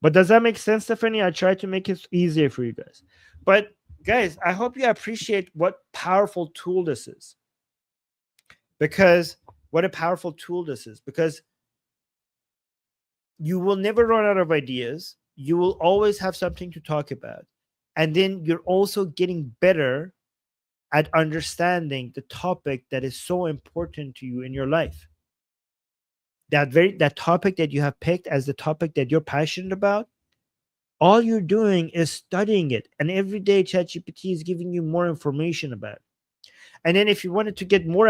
But does that make sense, Stephanie? I try to make it easier for you guys. But guys, I hope you appreciate what powerful tool this is. Because what a powerful tool this is. Because you will never run out of ideas. You will always have something to talk about. And then you're also getting better at understanding the topic that is so important to you in your life. That topic that you have picked as the topic that you're passionate about, all you're doing is studying it. And every day ChatGPT is giving you more information about it. And then if you wanted to get more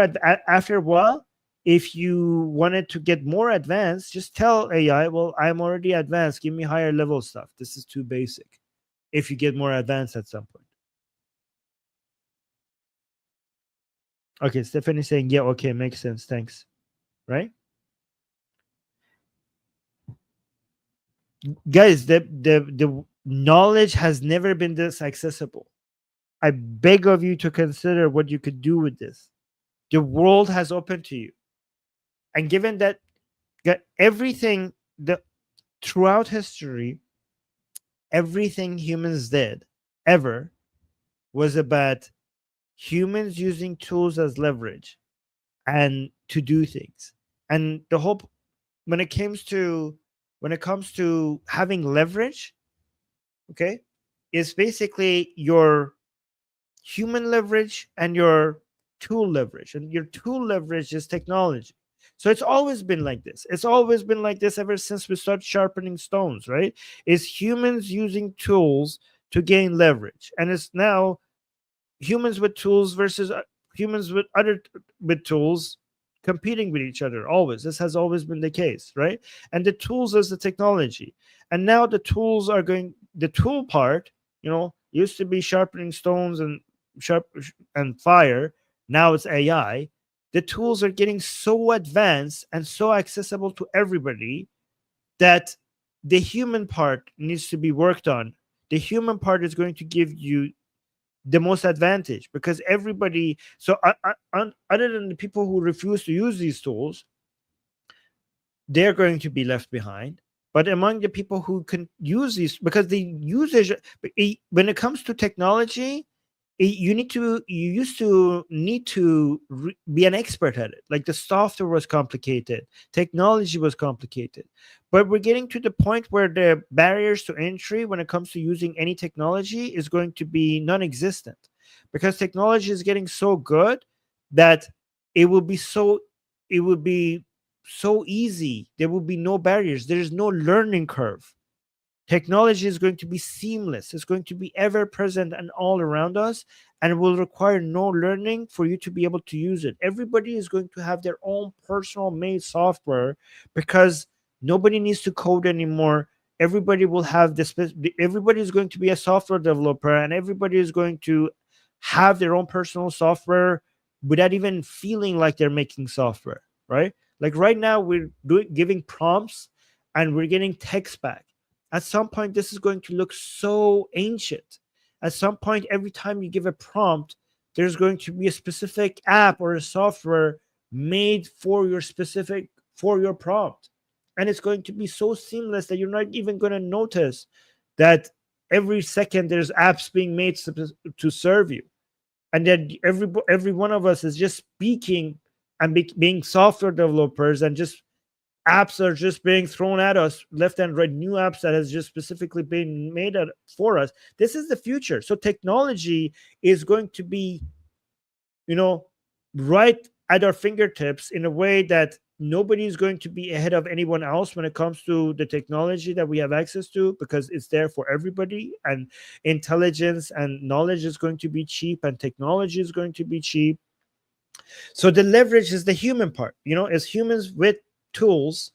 after a while, if you wanted to get more advanced, just tell AI, well, I'm already advanced. Give me higher level stuff. This is too basic. If you get more advanced at some point. Okay, Stephanie saying, yeah, okay, makes sense. Thanks. Right? Guys, the knowledge has never been this accessible. I beg of you to consider what you could do with this. The world has opened to you, and given that everything the throughout history, everything humans did ever was about humans using tools as leverage and to do things. And the whole when it comes to having leverage, okay, is basically your human leverage and your tool leverage. And your tool leverage is technology. So it's always been like this. It's always been like this ever since we started sharpening stones, right? Is humans using tools to gain leverage. And it's now humans with tools versus humans with with tools competing with each other. Always, this has always been the case, right? And the tools is the technology, and now the tools are going the tool part, used to be sharpening stones and sharp and fire. Now it's AI. The tools are getting so advanced and so accessible to everybody that the human part needs to be worked on. The human part is going to give you the most advantage, because everybody, so other than the people who refuse to use these tools, they're going to be left behind. But among the people who can use these, because the usage, when it comes to technology, you used to need to be an expert at it. Like the software was complicated, technology was complicated, but we're getting to the point where the barriers to entry when it comes to using any technology is going to be non-existent, because technology is getting so good that it will be so it will be so easy. There will be no barriers, there's no learning curve. Technology is going to be seamless. It's going to be ever present and all around us, and it will require no learning for you to be able to use it. Everybody is going to have their own personal made software, because nobody needs to code anymore. Everybody will have this. Everybody is going to be a software developer, and everybody is going to have their own personal software without even feeling like they're making software, right? Like right now, we're giving prompts and we're getting text back. At some point, this is going to look so ancient. At some point, every time you give a prompt, there's going to be a specific app or a software made for your prompt. And it's going to be so seamless that you're not even going to notice that every second there's apps being made to serve you. And that every one of us is just speaking and being software developers, and just apps are just being thrown at us left and right, new apps that has just specifically been made for us. This is the future. So technology is going to be, you know right at our fingertips, in a way that nobody is going to be ahead of anyone else when it comes to the technology that we have access to, because it's there for everybody. And intelligence and knowledge is going to be cheap, and technology is going to be cheap. So the leverage is the human part, as humans with tools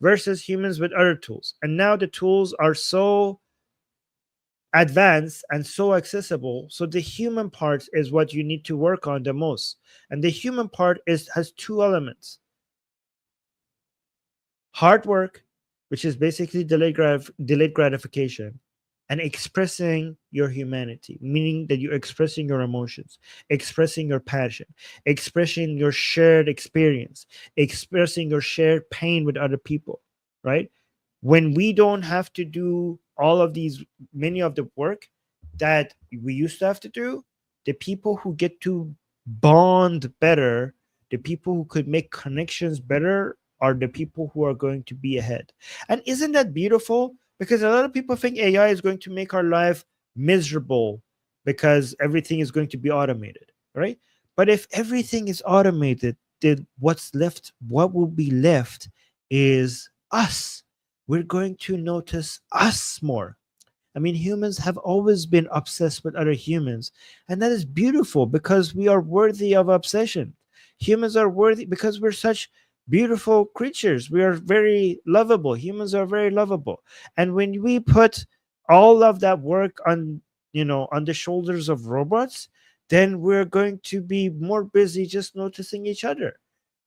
versus humans with other tools. And now the tools are so advanced and so accessible. So the human part is what you need to work on the most. And the human part has two elements: hard work, which is basically delayed gratification, and expressing your humanity, meaning that you're expressing your emotions, expressing your passion, expressing your shared experience, expressing your shared pain with other people, right? When we don't have to do all of these, many of the work that we used to have to do, the people who get to bond better, the people who could make connections better, are the people who are going to be ahead. And isn't that beautiful? Because a lot of people think AI is going to make our life miserable because everything is going to be automated, right? But if everything is automated, then what will be left is us. We're going to notice us more. I mean, humans have always been obsessed with other humans, and that is beautiful because we are worthy of obsession. Humans are worthy because we're such beautiful creatures. We are very lovable. Humans are very lovable. And when we put all of that work on the shoulders of robots, then we're going to be more busy just noticing each other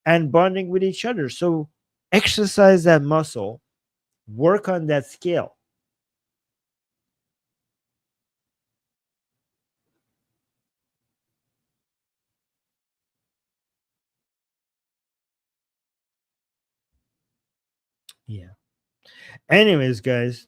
and bonding with each other. So exercise that muscle, work on that skill. Yeah. Anyways, guys,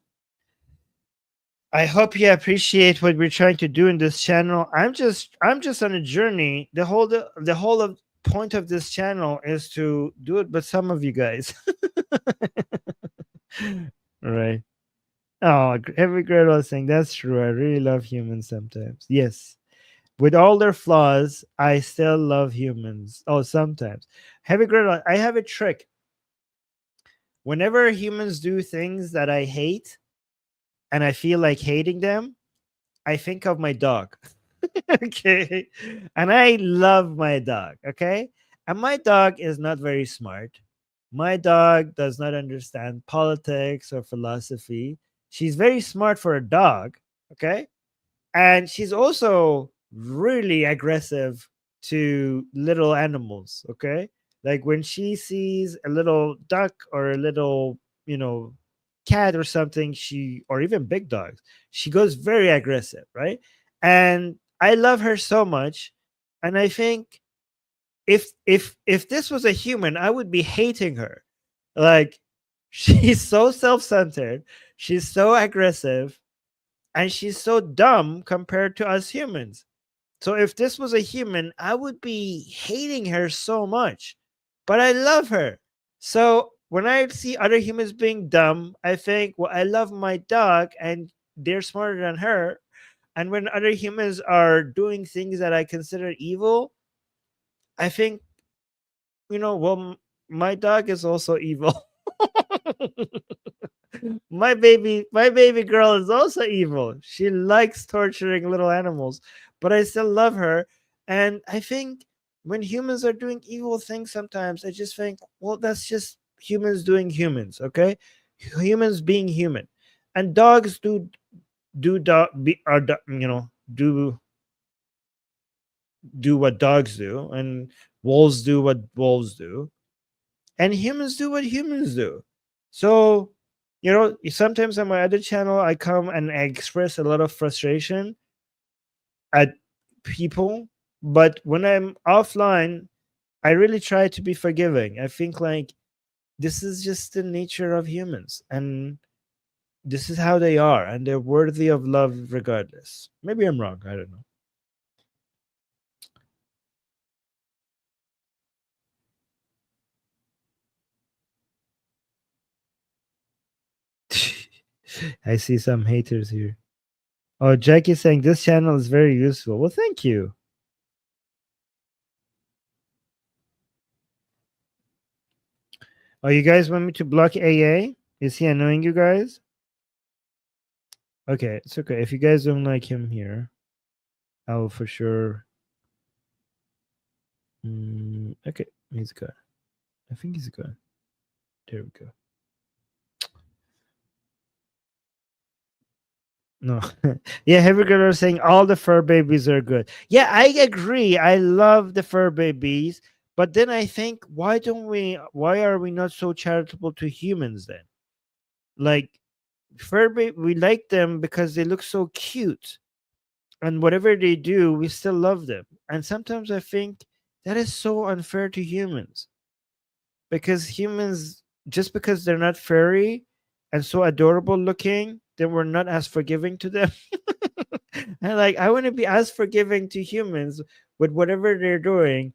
I hope you appreciate what we're trying to do in this channel. I'm just on a journey. The whole of point of this channel is to do it, but some of you guys. Right. Oh, every girl was saying that's true. I really love humans sometimes. Yes. With all their flaws, I still love humans. Oh, sometimes. Heavy girl, I have a trick. Whenever humans do things that I hate and I feel like hating them, I think of my dog. Okay. And I love my dog. Okay. And my dog is not very smart. My dog does not understand politics or philosophy. She's very smart for a dog. Okay. And she's also really aggressive to little animals. Okay. Like when she sees a little duck or a little, you know, cat or something, or even big dogs, she goes very aggressive, right? And I love her so much. And I think if this was a human, I would be hating her. Like, she's so self-centered, she's so aggressive, and she's so dumb compared to us humans. So if this was a human, I would be hating her so much. But I love her. So when I see other humans being dumb, I think, well, I love my dog and they're smarter than her. And when other humans are doing things that I consider evil, I think, well, my dog is also evil. My baby girl is also evil. She likes torturing little animals, but I still love her. And I think when humans are doing evil things, sometimes I just think, well, that's just humans doing humans. Okay, humans being human, and dogs do dog be are do what dogs do, and wolves do what wolves do, and humans do what humans do. So, sometimes on my other channel, I come and I express a lot of frustration at people, but when I'm offline, I really try to be forgiving. I think like this is just the nature of humans, and this is how they are, and they're worthy of love regardless. Maybe I'm wrong. I don't know. I see some haters here. Oh, Jackie's saying this channel is very useful. Well, thank you. Oh, you guys want me to block AA? Is he annoying you guys? Okay, it's okay. If you guys don't like him here, I will for sure. Okay, he's good. I think he's good. There we go. No, yeah, heavy girl are saying all the fur babies are good. Yeah, I agree. I love the fur babies, but then I think, why don't we? Why are we not so charitable to humans then? Like we like them because they look so cute, and whatever they do, we still love them. And sometimes I think that is so unfair to humans, because humans, just because they're not furry and so adorable looking, then we're not as forgiving to them. And like, I want to be as forgiving to humans with whatever they're doing.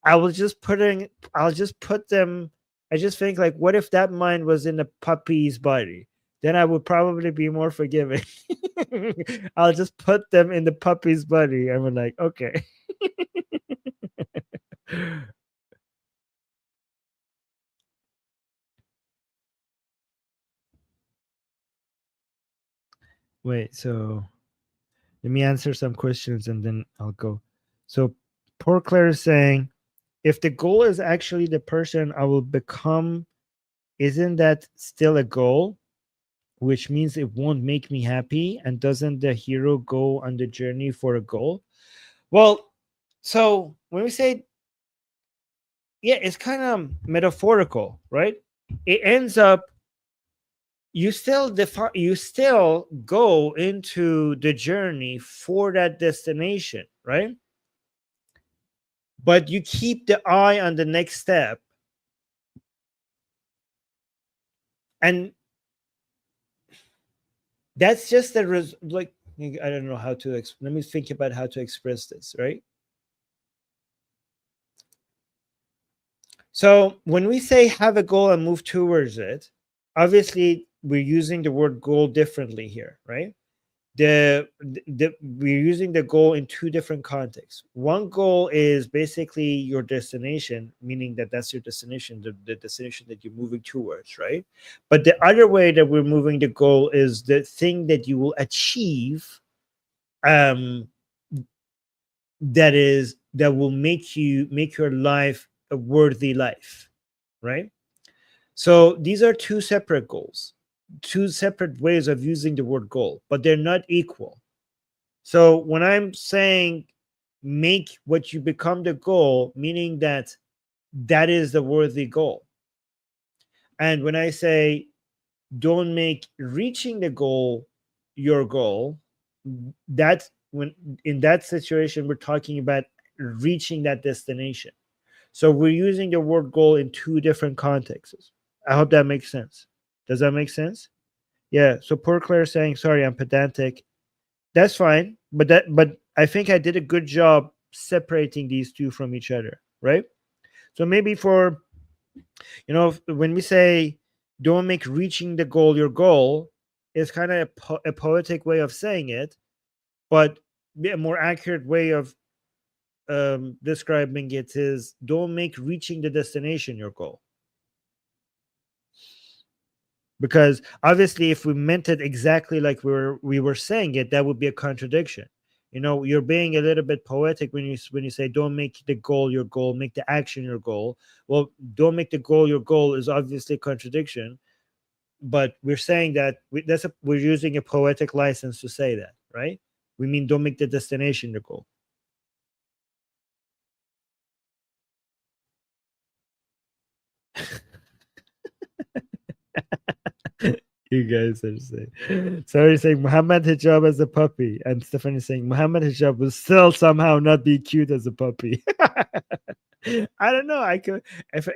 I'll just put them. I just think, like, what if that mind was in a puppy's body? Then I would probably be more forgiving. I'll just put them in the puppy's body. And we're like, okay. Wait, so let me answer some questions and then I'll go. So poor Claire is saying, if the goal is actually the person I will become, isn't that still a goal? Which means it won't make me happy. And doesn't the hero go on the journey for a goal? Well, so when we say, yeah, it's kind of metaphorical, right? It ends up you still go into the journey for that destination, right? But you keep the eye on the next step, and that's just like, I don't know how to let me think about how to express this, right? So when we say have a goal and move towards it, obviously we're using the word goal differently here, right? We're using the goal in two different contexts. One goal is basically your destination, meaning that that's your destination, the destination that you're moving towards, right? But the other way that we're moving the goal is the thing that you will achieve, um that will make your life a worthy life, right? So these are two separate goals, two separate ways of using the word goal, but they're not equal. So when I'm saying make what you become the goal, meaning that that is the worthy goal. And when I say don't make reaching the goal your goal, that's when in that situation we're talking about reaching that destination. So we're using the word goal in two different contexts. I hope that makes sense. Does that make sense? Yeah. So poor Claire saying, sorry, I'm pedantic. That's fine. But I think I did a good job separating these two from each other, right? So maybe for when we say don't make reaching the goal your goal, it's kind of a poetic way of saying it, but a more accurate way of describing it is don't make reaching the destination your goal. Because obviously if we meant it exactly like we were saying it, that would be a contradiction. You're being a little bit poetic when you say don't make the goal your goal, make the action your goal. Well, don't make the goal your goal is obviously a contradiction, but we're saying that we're using a poetic license to say that, right? We mean don't make the destination the goal. You guys are saying, sorry, saying Muhammad hijab as a puppy, and Stephanie saying Muhammad hijab will still somehow not be cute as a puppy. I don't know. I could, if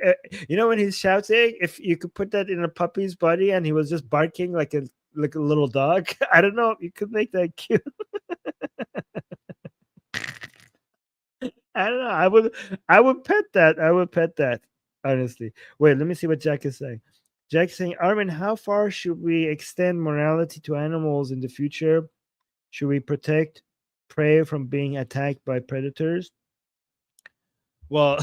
when he's shouting, if you could put that in a puppy's body and he was just barking like a little dog. I don't know. You could make that cute. I don't know. I would pet that. I would pet that. Honestly. Wait, let me see what Jack is saying. Jack's saying, Armin, how far should we extend morality to animals in the future? Should we protect prey from being attacked by predators? Well,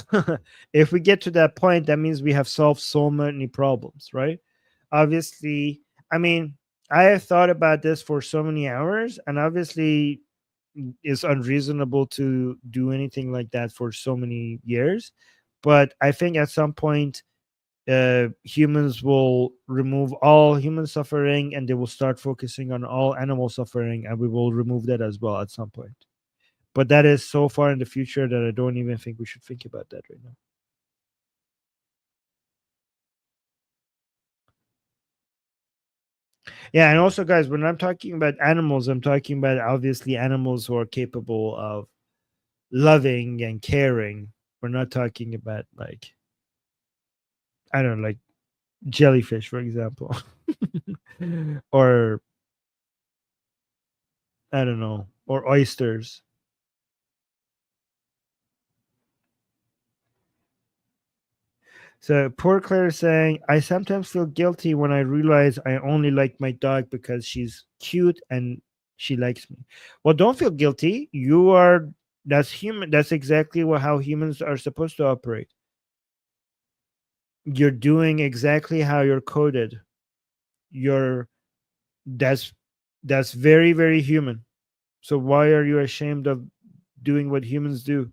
if we get to that point, that means we have solved so many problems, right? Obviously, I mean, I have thought about this for so many hours, and obviously, it's unreasonable to do anything like that for so many years. But I think at some point, humans will remove all human suffering and they will start focusing on all animal suffering, and we will remove that as well at some point. But that is so far in the future that I don't even think we should think about that right now. Yeah, and also, guys, when I'm talking about animals, I'm talking about obviously animals who are capable of loving and caring. We're not talking about like, I don't know, like jellyfish, for example, or I don't know, or oysters. So poor Claire is saying, I sometimes feel guilty when I realize I only like my dog because she's cute and she likes me. Well, don't feel guilty. That's human. That's exactly how humans are supposed to operate. You're doing exactly how you're coded. You're that's that's very, very human. So why are you ashamed of doing what humans do?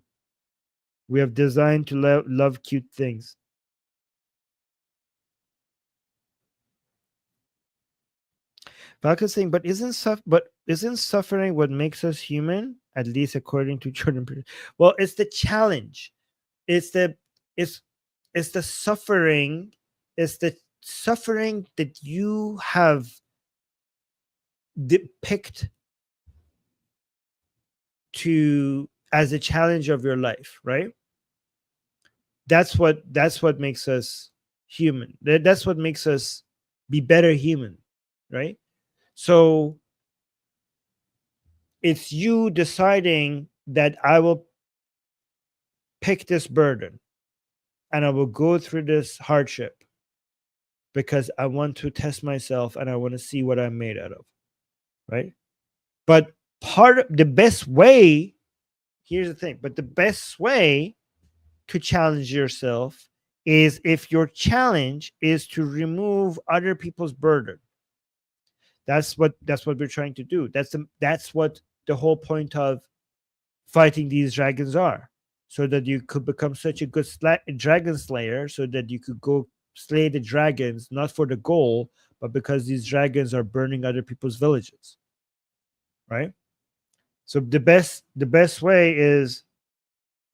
We have designed to love cute things. Falcon's saying, but isn't suffering what makes us human? At least according to Jordan Peterson. Well, it's the challenge. It's the it's it's the suffering. It's suffering that you have picked to as a challenge of your life, right? That's what makes us human. That's what makes us be better human, right? So it's you deciding that I will pick this burden and I will go through this hardship because I want to test myself and I want to see what I'm made out of, right? But part of the best way, here's the thing, but the best way to challenge yourself is if your challenge is to remove other people's burden. That's what we're trying to do. That's what the whole point of fighting these dragons are, so that you could become such a good dragon slayer, so that you could go slay the dragons, not for the goal, but because these dragons are burning other people's villages, right? So the best way is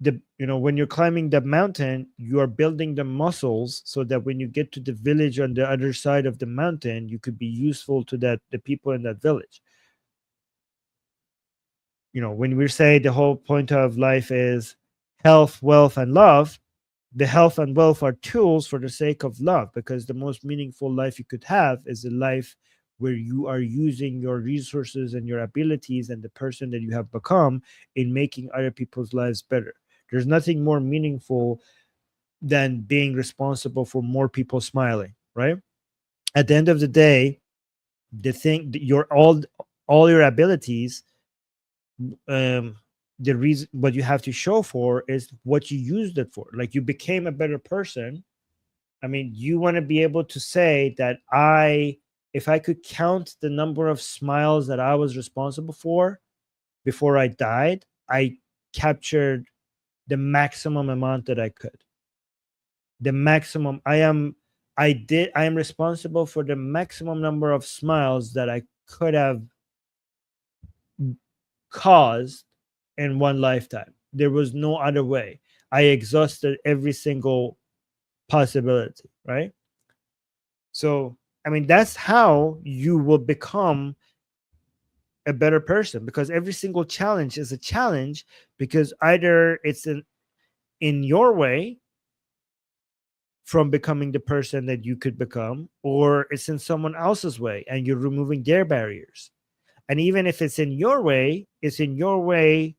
when you're climbing the mountain, you are building the muscles so that when you get to the village on the other side of the mountain, you could be useful to the people in that village. When we say the whole point of life is health, wealth, and love, the health and wealth are tools for the sake of love, because the most meaningful life you could have is a life where you are using your resources and your abilities and the person that you have become in making other people's lives better. There's nothing more meaningful than being responsible for more people smiling, right? At the end of the day, the thing your all your abilities, um the reason what you have to show for is what you used it for. Like, you became a better person. I mean, you want to be able to say that if I could count the number of smiles that I was responsible for before I died, I captured the maximum amount that I could. The maximum I am responsible for the maximum number of smiles that I could have caused in one lifetime. There was no other way. I exhausted every single possibility, right? So, I mean, that's how you will become a better person, because every single challenge is a challenge, because either it's in your way from becoming the person that you could become, or it's in someone else's way and you're removing their barriers. And even if it's in your way, it's in your way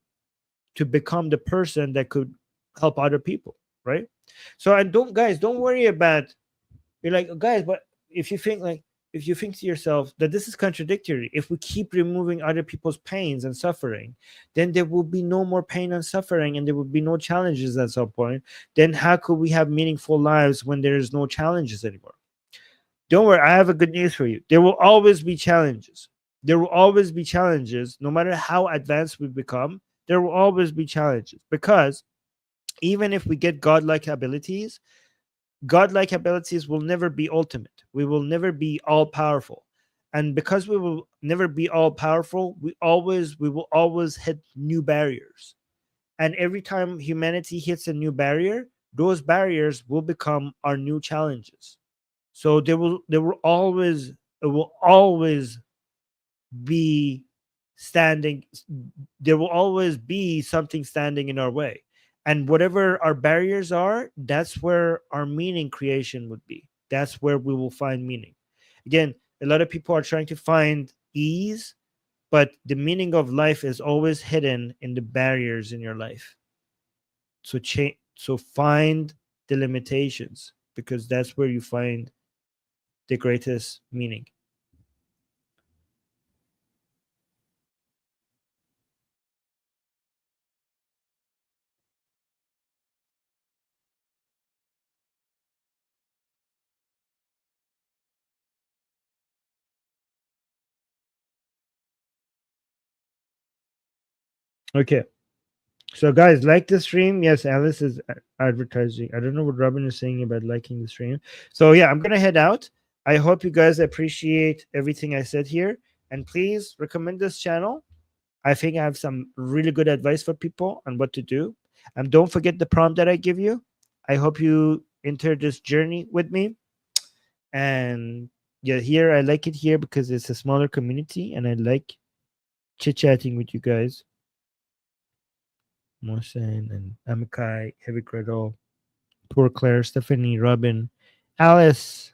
to become the person that could help other people, right? So, and don't worry about, you're like, guys, but if you think like if you think to yourself that this is contradictory, if we keep removing other people's pains and suffering, then there will be no more pain and suffering and there will be no challenges at some point. Then how could we have meaningful lives when there is no challenges anymore? Don't worry, I have a good news for you. There will always be challenges. There will always be challenges. No matter how advanced we become, there will always be challenges, because even if we get godlike abilities will never be ultimate. We will never be all powerful. And because we will never be all powerful, we will always hit new barriers. And every time humanity hits a new barrier, those barriers will become our new challenges. So it will always be standing there will always be something standing in our way. And whatever our barriers are, that's where our meaning creation would be. That's where we will find meaning. Again, a lot of people are trying to find ease, but the meaning of life is always hidden in the barriers in your life. So find the limitations, because that's where you find the greatest meaning. Okay. So, guys, like the stream. Yes, Alice is advertising. I don't know what Robin is saying about liking the stream. So, yeah, I'm going to head out. I hope you guys appreciate everything I said here. And please recommend this channel. I think I have some really good advice for people on what to do. And don't forget the prompt that I give you. I hope you enter this journey with me. And yeah, here I like it here because it's a smaller community, and I like chit chatting with you guys. Mohsen and Amikai, Heavy Cradle, Poor Claire, Stephanie, Robin, Alice,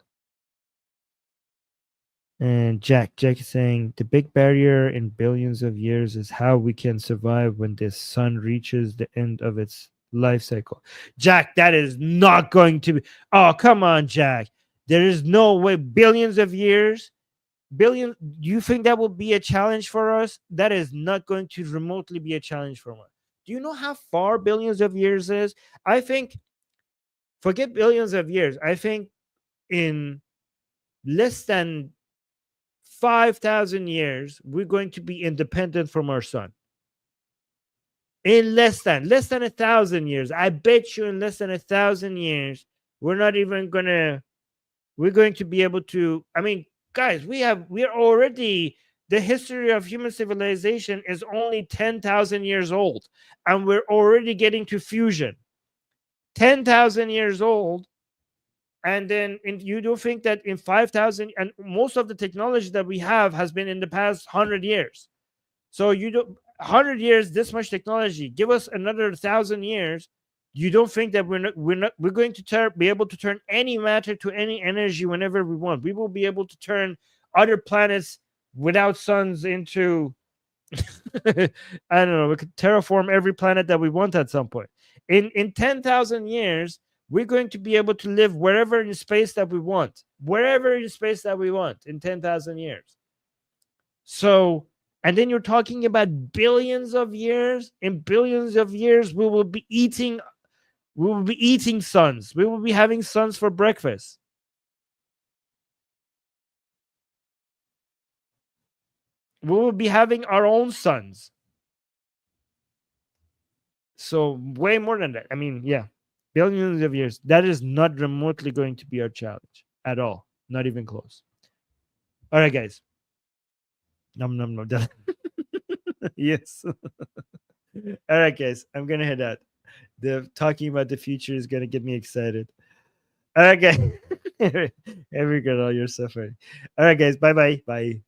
and Jack. Jack is saying the big barrier in billions of years is how we can survive when the sun reaches the end of its life cycle. Jack, that is not going to be. Oh, come on, Jack. There is no way. Billions of years. Billion. You think that will be a challenge for us? That is not going to remotely be a challenge for us. Do you know how far billions of years is? I think, forget billions of years. I think in less than 5,000 years, we're going to be independent from our sun. In less than 1,000 years, I bet you in less than 1,000 years, we're not even gonna, we're going to be able to. I mean, guys, we're already, the history of human civilization is only 10,000 years old, and we're already getting to fusion. 10,000 years old. And then you don't think that in 5,000, and most of the technology that we have has been in the past 100 years. So you don't, 100 years, this much technology, give us another 1,000 years. You don't think that we're going to be able to turn any matter to any energy whenever we want? We will be able to turn other planets without suns into I don't know, we could terraform every planet that we want at some point. In 10,000 years, we're going to be able to live wherever in space that we want. Wherever in space that we want in 10,000 years. So, and then you're talking about billions of years. In billions of years, we will be eating suns. We will be having suns for breakfast. We will be having our own suns. So way more than that. I mean, yeah, billions of years. That is not remotely going to be our challenge at all. Not even close. All right, guys. Num num num. Yes. All right, guys. I'm gonna head out. The talking about the future is gonna get me excited. All right, guys. Every girl, you're suffering. All right, guys. Bye bye. Bye.